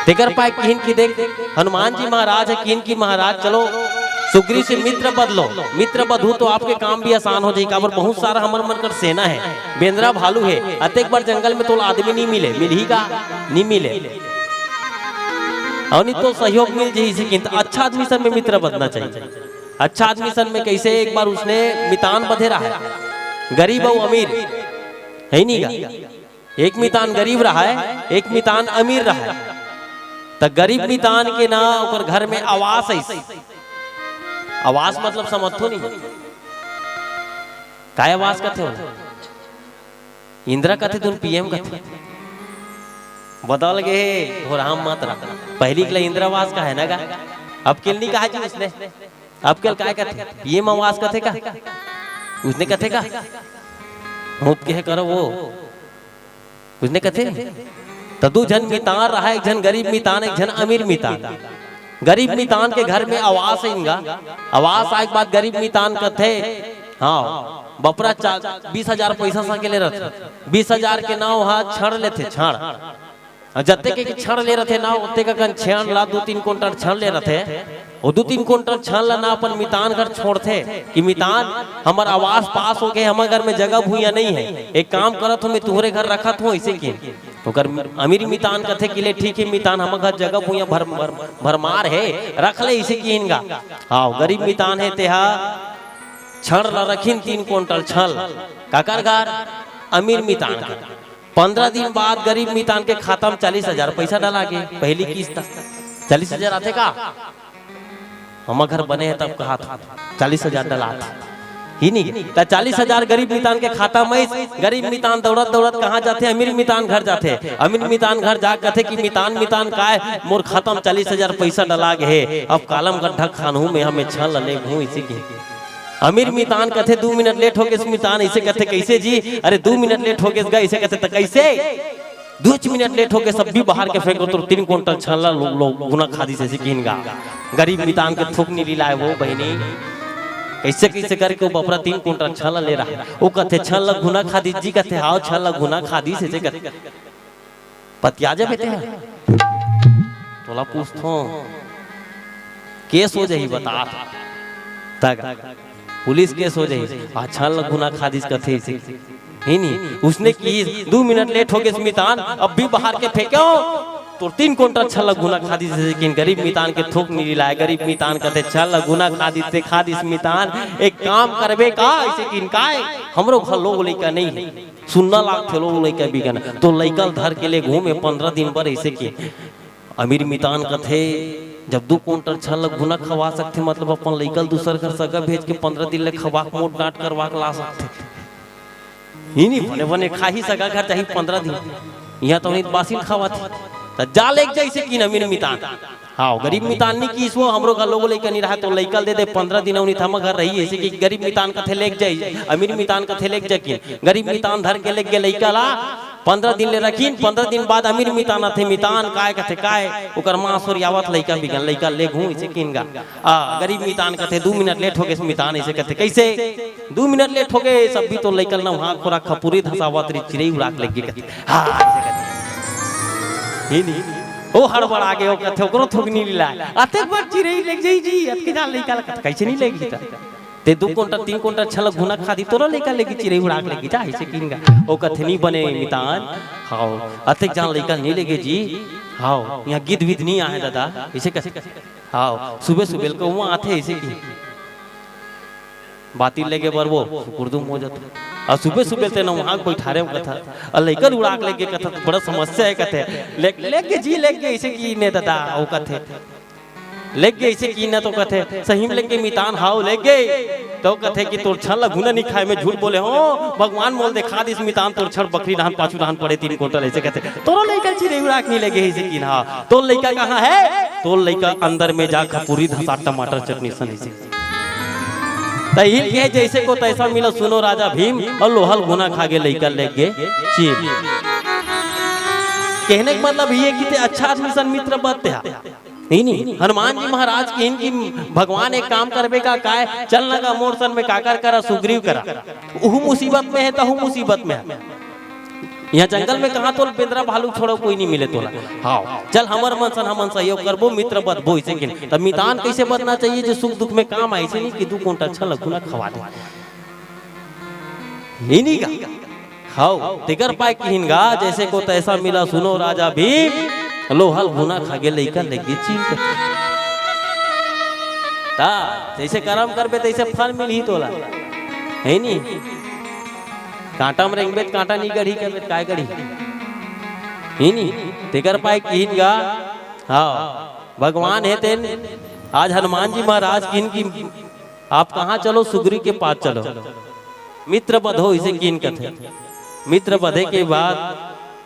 देकर पाए किन की देख हनुमान जी महाराज है किन की महाराज चलो सुग्रीव से मित्र बदलो, मित्र बधू तो आपके काम भी आसान हो जाएगा। और बहुत सारा हमर मन कर सेना है, बेंद्रा भालू है, अतेक बार जंगल में तो आदमी नहीं मिले, मिल ही का नहीं मिले, और नहीं तो सहयोग मिल जाए। किंतु अच्छा आदमी सन में मित्र बदना चाहिए। अच्छा आदमी सन में कैसे, एक बार उसने मितान बधे रहा है, गरीब और अमीर है नहीं का, एक मितान गरीब रहा है, एक मितान अमीर रहा है। तो गरीब मितान के ना ओकर घर में आवास है, आवास मतलब समझो नहीं काय आवास कथे हो, इंदिरा कथे तुम पीएम कथे बदल गए हो राम मात्रा। पहली के लिए इंदिरावास का है ना का, अब के नहीं कहा जी उसने, अब के काय कथे पीएम आवास कथे का, उसने कथे का मुत के करो वो उसने कथे। तो दो जन मितान रहा, एक जन गरीब मितान, एक जन अमीर मितान। गरीब मितान के घर में आवास है इनका, आवास आए के बाद गरीब मितान कथे हाँ बपरा 20,000 पैसा सा के ले रहे, 20,000 के नाव हाँ छड़ लेते, छड़ जत्ते के छड़ ले रहे थे ना, उतने का कन छेण ला 2-3 क्विंटल छड़ ले रहे थे, और 2-3 क्विंटल छड़ ला ना अपन मितान घर छोड़ते कि मितान हमार आवास पास हो गए, हमारे घर में जगह भूया नहीं है, एक काम करत हूँ मैं तुम्हारे घर रखत हूँ ऐसे की। तो कर अमीर मितान कथे कि ले ठीक है मितान हमारे घर जगह भूया भरमार है, रख ले इसे की इनका। हाँ गरीब मितान है तेहा छड़ ला रखीन 3 क्विंटल छड़ काकर घर अमीर मितान का। 15 दिन बाद गरीब मितान के खाता में 40,000 पैसा डाला के, पहली किस्त 40,000 आते का, हम घर बने हैं तब कहा था 40,000 डाला ही नहीं। 40,000 गरीब मितान के खाता में, गरीब मितान दौड़त दौड़त कहाँ जाते, अमीर मितान घर जाते, अमीर मितान घर जा कथे कि मितान मितान का है मोर खाता में 40,000 पैसा डाला गए, अब कालम गड्ढा खानू में हमें छल ले घूँ इसी के। अमीर मितान कथे 2 मिनट लेट हो गए, मितान ऐसे कहते कैसे जी, अरे 2 मिनट लेट हो गए ऐसे कहते तो कैसे, 2 मिनट लेट हो गए सब भी बाहर के फेंको तो 3 क्विंटल छल्ला लोग गुना खादी से किनगा। गरीब मितान के थूक नहीं लाए वो बहनी, कैसे कैसे करके वो बपरा 3 क्विंटल छल्ला ले रहा है, वो कहते छल्ला गुना खादी जी कहते हाउ छल्ला गुना खादी से कहते पतिया जा बेटे तोला पूछतो केस हो जाही बता तक पुलिस केस हो जाए, अच्छा गुना खादिश कथे ही नहीं। उसने की 2 मिनट लेट हो गए मितान, अब भी बाहर के फेंको तो 3 क्विंटल छल गुना खादिश, लेकिन गरीब मितान के थूक नहीं लाए। गरीब मितान कहते छल गुना खादिश से खादिश मितान एक काम करबे का ऐसे कि इनका हमरो घर लोग लइका नहीं है, सुनना लाग थे लोग लइका बिगन तो लइकल धर के ले घूमे 15 दिन पर ऐसे की। अमीर मितान कथे जब 2 क्विंटल छल गुना खवा सकते, मतलब अपन लइकल दूसर घर सगा भेज के 15 दिन ले खवा मोट डांट करवा ला सकते ही नहीं, बने बने खा ही सगा घर चाहिए 15 दिन, यहाँ तो नहीं बासिन खावा थे तो जा ले जैसे कि अमीर मितान। हाँ गरीब मितान नहीं की इसको हमरो घर लोगों लेकर नहीं रहा तो लइकल दे दे 15 दिन उन्हीं थमा घर रही ऐसे कि गरीब मितान कथे लेक जाई, अमीर मितान कथे लेक जाकी, गरीब मितान धर के लेके लइका ला 15 दिन ले रखीन। 15 दिन बाद अमीर मितान थे, मितान काय कथे काय ओकर मां सोरियावत लइका बिगन लइका ले घू ऐसे किनगा। गरीब मितान कथे 2 मिनट लेट हो गए, मितान ऐसे कथे कैसे 2 मिनट लेट हो गए, सब भी तो लइकल ना वहां खोरा खपुरी धसावत री चिड़ई उड़ाक लग गई कथे हां ऐसे कथे ही नहीं ओ हड़बड़ आ गए, ओ कथे ओकरो थोगनी लीला अतेक बार चिड़ई लग जाई जी अतके जान लइका कथे कैसे नहीं लेगी ते 2 क्विंटल 3 क्विंटल छल गुना खादी तोरा लइका लेगी चिड़ई उड़ाक लेगी जा ऐसे किनगा। ओ कथे नहीं बने मितान हां अतेक जान लइका नहीं लेगे जी, हां यहां गिद्ध विद नहीं आए दादा ऐसे कथे हां सुबह सुबह को वहां आते ऐसे की बाती लेके बर वो उर्दू हो जाता और सुबह सुबह ते ना वहां बैठा रहे कथा और लइका उड़ाक लेके कथा बड़ा समस्या है कथे लेके जी लेके ऐसे की ने दादा ओ कथे लेग गए इसे की ना तो कथे सही में लेके मितान हाउ लेग गए तो कथे कि तोर छल गुना नहीं खाए में झूठ बोले हो भगवान मोल देखा दिस मितान तोर छल बकरी रहन पाछू रहन पड़े 3 क्विंटल ऐसे कहते तोरो लइका चिड़ई उड़ाक नहीं लगे इसे की ना तो लइका कहां है, तो लइका अंदर में जा खपूरी धसा टमाटर चटनी सन ऐसे तहिल के जैसे को तैसा मिला सुनो राजा भीम और लोहल गुना खा के लइका लेग गए चीर। कहने का मतलब ये कि अच्छा आदमी सन मित्र बनते हैं नहीं। हनुमान जी महाराज की इनकी भगवान एक काम करबे का काय चल लगा मोरसन में काकर करा सुग्रीव करा, उहु मुसीबत में है तहु मुसीबत में है। यहाँ जंगल में कहाँ तो बेंद्रा भालू छोड़ो कोई नहीं मिले तोला। हाँ चल हमर मन सन हमन सहयोग करबो मित्र बदबो इसे किन तब मितान कैसे बनना चाहिए जो सुख दुख में काम आए से नहीं कि तू कौन अच्छा लगुना खवा दे इन्हीं का खाओ तिगर पाए किहिनगा जैसे को तैसा मिला सुनो राजा भी लोहल भुना खागे लेकर लेगी चीज ता जैसे कर्म करबे तैसे फल मिल ही तोला है नहीं कांटा में रेंगबे कांटा नहीं गढ़ी करबे काय गढ़ी ही नहीं तिगर पाए किहिनगा। हाँ भगवान है तेन आज हनुमान जी महाराज किन की आप कहाँ चलो सुग्री के पास चलो मित्र बधो इसे किन कथे मित्र बधे के बाद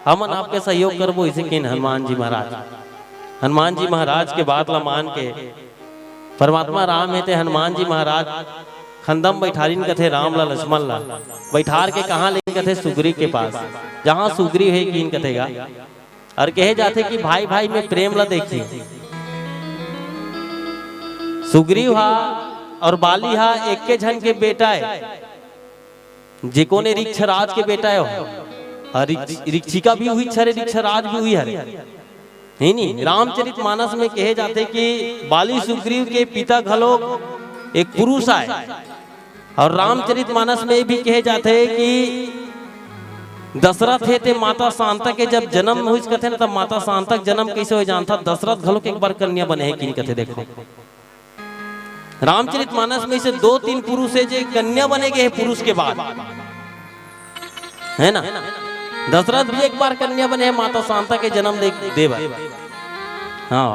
हमन आपके सहयोग करबो इसे किन हनुमान जी महाराज के बात ला मान के परमात्मा राम है ते हनुमान जी महाराज खंदम बैठारिन कथे राम ला लक्ष्मण ला बैठार के कहाँ ले कथे सुग्री के पास जहाँ सुग्री है किन कथेगा और कहे जाते कि भाई भाई में प्रेम ला देखिए सुग्रीव हा और बाली हा एक के झन के बेटा है जेको ने ऋक्षराज के बेटा है और ऋक्षिका भी हुई छरे ऋक्षराज भी हुई है नहीं रामचरित मानस में कहे जाते कि बाली सुग्रीव के पिता घलो एक पुरुष आए और रामचरित मानस में भी कहे जाते कि दशरथ है ते माता शांता के जब जन्म हुई कथे ना तब माता शांता जन्म कैसे हो जानता दशरथ घलो के एक बार कन्या बने है किन कथे देखो रामचरित मानस में से 2-3 पुरुष है जो कन्या बने गए पुरुष के बाद है ना दशरथ भी एक बार कन्या बने हैं माता शांता के जन्म देव हाँ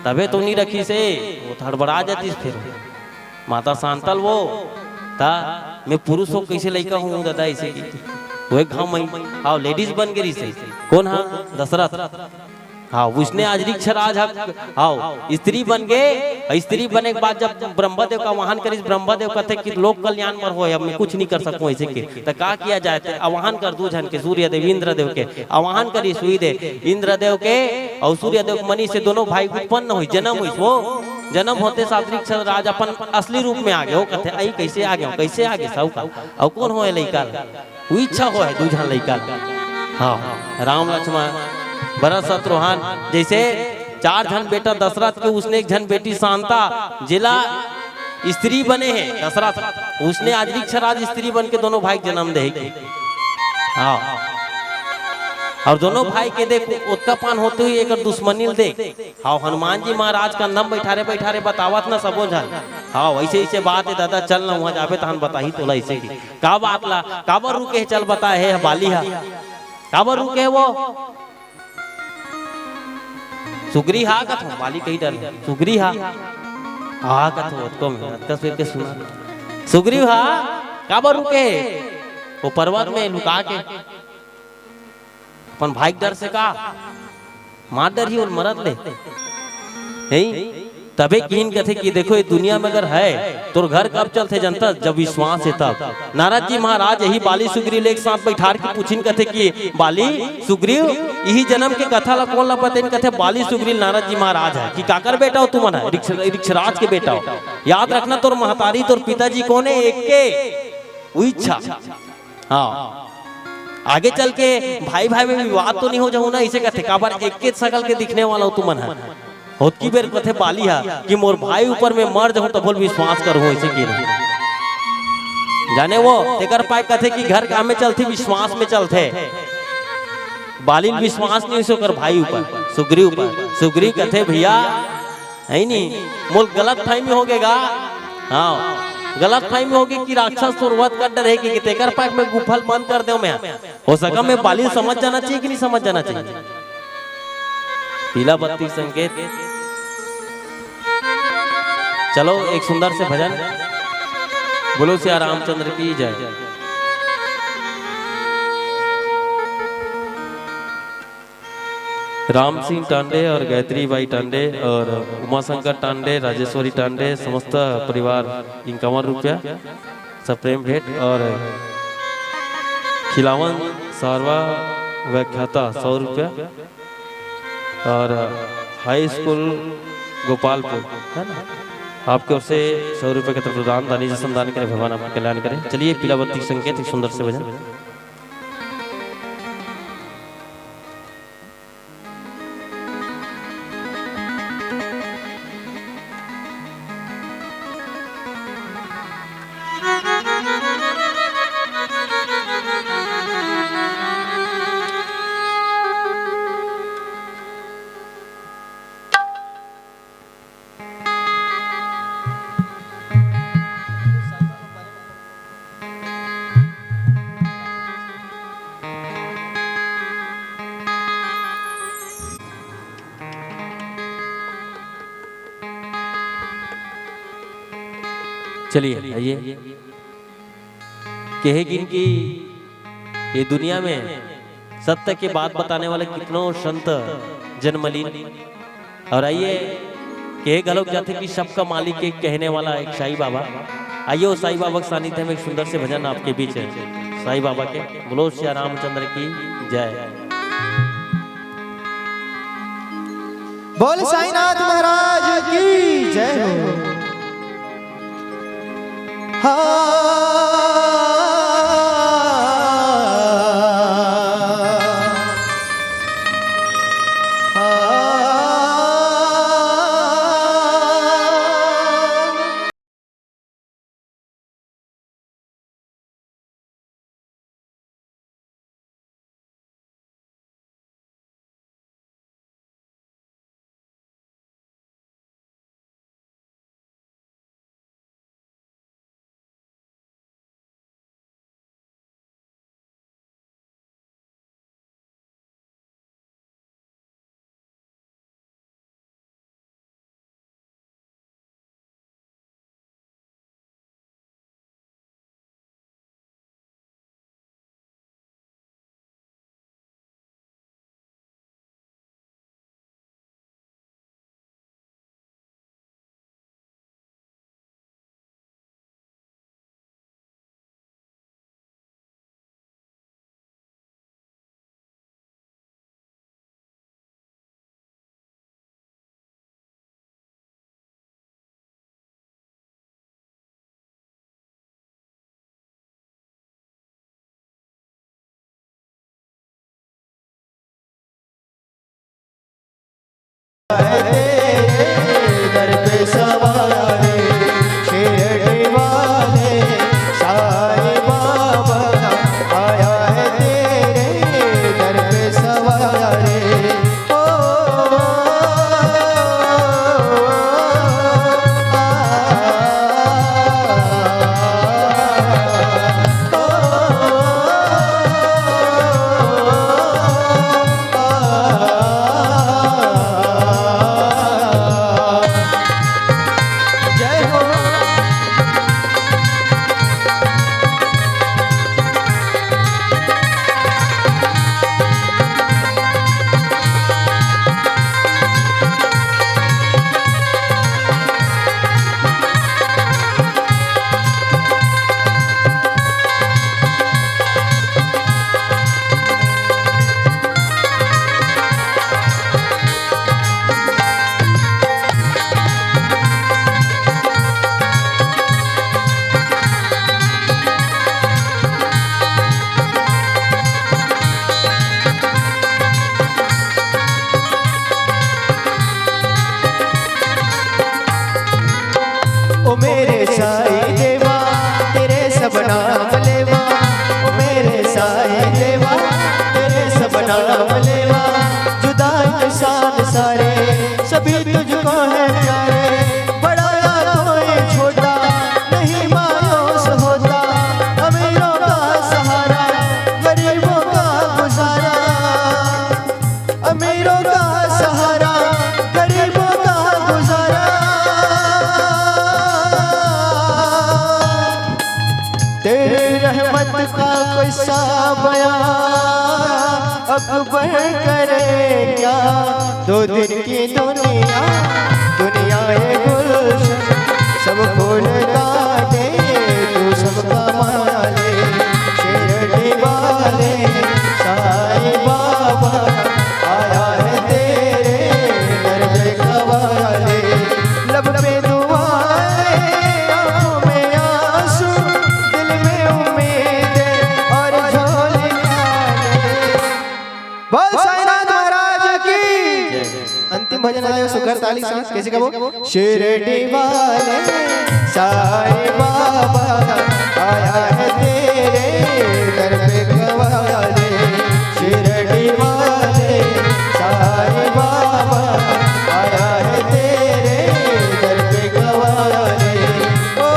तबे तो नहीं रखी से वो थड़बड़ा जाती फिर माता शांतल वो था मैं पुरुष हो कैसे लड़का हूँ दादा इसे की वो एक हाँ लेडीज बन गई से कौन हाँ दशरथ हाँ उसने आज ऋक्षराज हाँ स्त्री बन गए स्त्री बने के बाद जब ब्रह्मदेव का आवाहन करी ब्रह्मदेव कहते कि लोक कल्याण पर हो अब मैं कुछ नहीं कर सकूं ऐसे के तो क्या किया जाए थे आवाहन कर दू जन के सूर्यदेव इंद्रदेव के आवाहन करी सूर्यदेव इंद्रदेव के और सूर्यदेव मणि से दोनों भाई उत्पन्न हुई जन्म हुई वो जन्म होते साथ ऋक्षराज अपन असली रूप में आ गए वो कहते आई कैसे आ गए कैसे आ गए सब का और कौन हो लड़का वो इच्छा हो है दू जन लड़का हाँ राम लक्ष्मण भरत शत्रुघ्न जैसे 4 जन बेटा दशरथ के उसने एक जन बेटी शांता जिला स्त्री बने हैं दशरथ उसने आज ऋक्षराज स्त्री बन के दोनों भाई जन्म दे हाँ और दोनों भाई के देख उत्तपान होते हुए एक दुश्मनी देख हाँ हनुमान जी महाराज कंधम बैठारे बतावत ना सबो जन हाँ वैसे ऐसे बात है दादा चल ना वहाँ जाबे तहन बताही तोला ऐसे की का बात ला काबर रुके चल बता है बाली हा काबर रुके वो सुग्री हा कथो बाली कही डर सुग्री हा कथो उसको कस फिर के सुना सुग्री हा काबर रुके वो पर्वत में लुका के अपन भाई डर से का मार डर ही और मरद ले नहीं तबे किन कथे कि देखो ये दुनिया में अगर है तो घर कब चलते जनता जब विश्वास है तब नारद जी महाराज यही बाली सुग्रीव एक साथ बैठार के पूछिन कथे कि बाली सुग्रीव यही जन्म के कथा ला कौन ला पता कथे बाली सुग्रीव नारद जी महाराज है कि काकर बेटा हो तुम ऋक्षराज के बेटा हो याद रखना तोर महतारी तोर पिताजी कौन है एक के वो इच्छा हाँ आगे चल के भाई भाई में विवाद तो नहीं हो जाऊ ना इसे कहते काबर एक के सकल के दिखने वाला हो तुमन है होत की बेर कथे बाली हा कि मोर भाई ऊपर में मर जाऊं तो बोल विश्वास करूं ऐसे की जाने वो तेकर पाए कथे कि घर काम में चलती विश्वास में चलते बाली विश्वास नहीं सो कर भाई ऊपर सुग्रीव कथे भैया है नहीं मोल गलत फहमी हो गएगा हाँ गलत फहमी होगी कि राक्षस तुरवत कर डर है कि तेकर पाक में गुफल बंद कर दो मैं हो सका मैं बाली समझ जाना चाहिए कि नहीं समझ जाना चाहिए पीला बत्ती संकेत चलो एक सुंदर से भजन बोलो सिया रामचंद्र की जय। राम सिंह टांडे और गायत्री बाई टांडे और उमाशंकर टांडे राजेश्वरी टांडे समस्त परिवार 51 रुपया सब प्रेम भेंट और खिलावन सारवा व्याख्याता 100 रुपया और हाई स्कूल गोपालपुर है ना आपके ओर से 100 रुपये का प्रदान दानी जैसा दान करें भगवान आपका कल्याण करें। चलिए पीलावती संकेत एक सुंदर से भजन। चलिए आइए। कहेगी कि ये दुनिया में सत्य की बात बताने वाले कितनों संत जन्मलीन। और आइए कहे गलोक जाते कि सबका मालिक एक कहने वाला एक साईं बाबा। आइए वो साईं बाबा के सानिध्य में एक सुंदर से भजन आपके बीच है। साईं बाबा के बोलो श्री रामचंद्र की जय। बोल साईनाथ महाराज की जय हो। दर पे सवारे शिरडी वाले साईं बाबा आया है तेरे दर पे सवारे। ओ मेरे साईं देवा तेरे सब नाम लेवा। ओ मेरे साईं देवा तेरे सब नाम लेवा। जुदा इंसान सारे सभी तुझको है प्यारे। बड़ा या कोई छोटा नहीं मायूस होता। अमीरों का सहारा गरीबों का गुजारा। अमीरों का सहारा गरीबों का गुजारा। तेरे रहमत का कोई सा बयां अकबर करे क्या। दो दिन की दुनिया दुनिया है गुलशन सब फूल काटे तू सबका माले। शिरडी वाले साईं बाबा आया है तेरे दर पे सवारे। लब पे दुआएं आंखों में आंसू दिल में उम्मीद और झोली खाने। बोल साईनाथ महाराज की। अंतिम भजन आयो सुकर ताली सांस कैसे कहो। शिरडी वाले साईं बाबा आया है तेरे दर पे सवारे। शिरडी वाले साईं बाबा आया है तेरे दर पे सवारे। ओ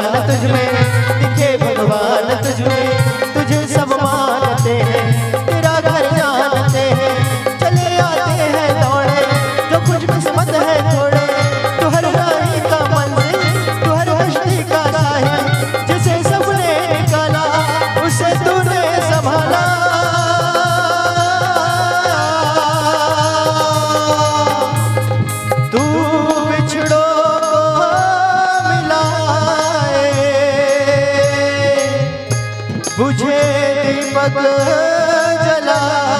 जान तुझमें, दिखे भगवान तुझमें, तुझे सब मानते हैं, तेरा घर जानते हैं, चले आते हैं दौड़े, जो कुछ किस्मत है थोड़े, तू हर राही का मंजिल, तू हर हस्ती का साहिल, जिसे सबने निकाला उसे तूने संभाला। तू बिछड़ों को मिलाए, बुझे दीपक जलाए,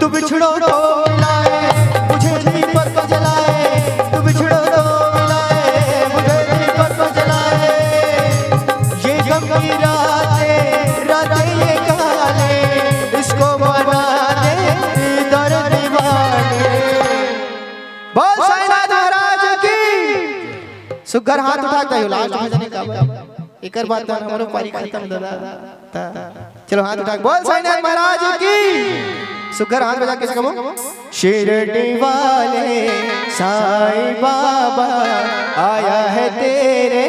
तू बिछड़ों को मिलाए, बुझे दीपक जलाए, तू बिछड़ों को मिलाए, बुझे दीपक जलाए, ये गम की रातें रातें ये काले, इसको बना दे दर्द दीवाने। बोल साईनाथ महाराज की। सुगर हाथ उठाता है लास्ट भजन का एक बात तो हमारो पारी खत्म दादा। चलो हाथ उठा बोल साईनाथ महाराज की। सुगर हाथ बजा के कहो शिरडी वाले साईं बाबा आया है तेरे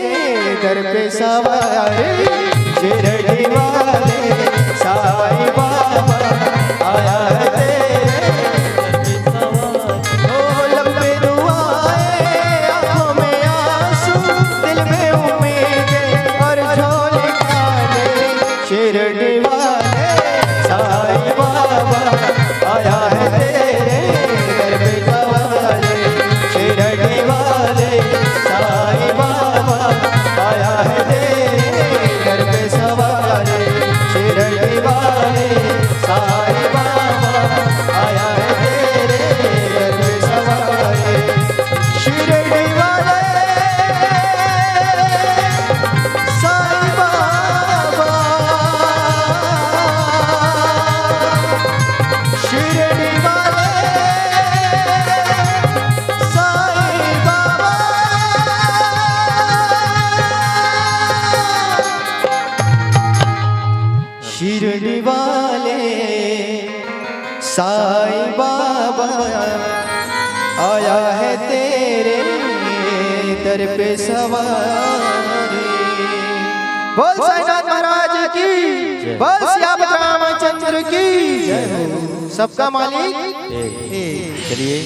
दर पे सवारी, शिरडी वाले साईं बाबा आया है तेरे दर पे सवारी। ओ लंबे दुआएं आंखों में आंसू, दिल में उम्मीदें और झोली खाने, शिरडी वाले साईं बाबा आया है तेरे दर पे सवारी, शिरडी वाले साईं बाबा आया है तेरे दर पे सवारी, शिरडी वाले साईं बाबा आया है तेरे दर पे सवारी, शिरडी वाले साईं बाबा, शिरडी वाले साईं बाबा। शिरडी वाले साईं बाबा आया है तेरे दर पे सवारी। बोल साईनाथ महाराज की, बोल श्याम रामचंद्र की, सबका मालिक। चलिए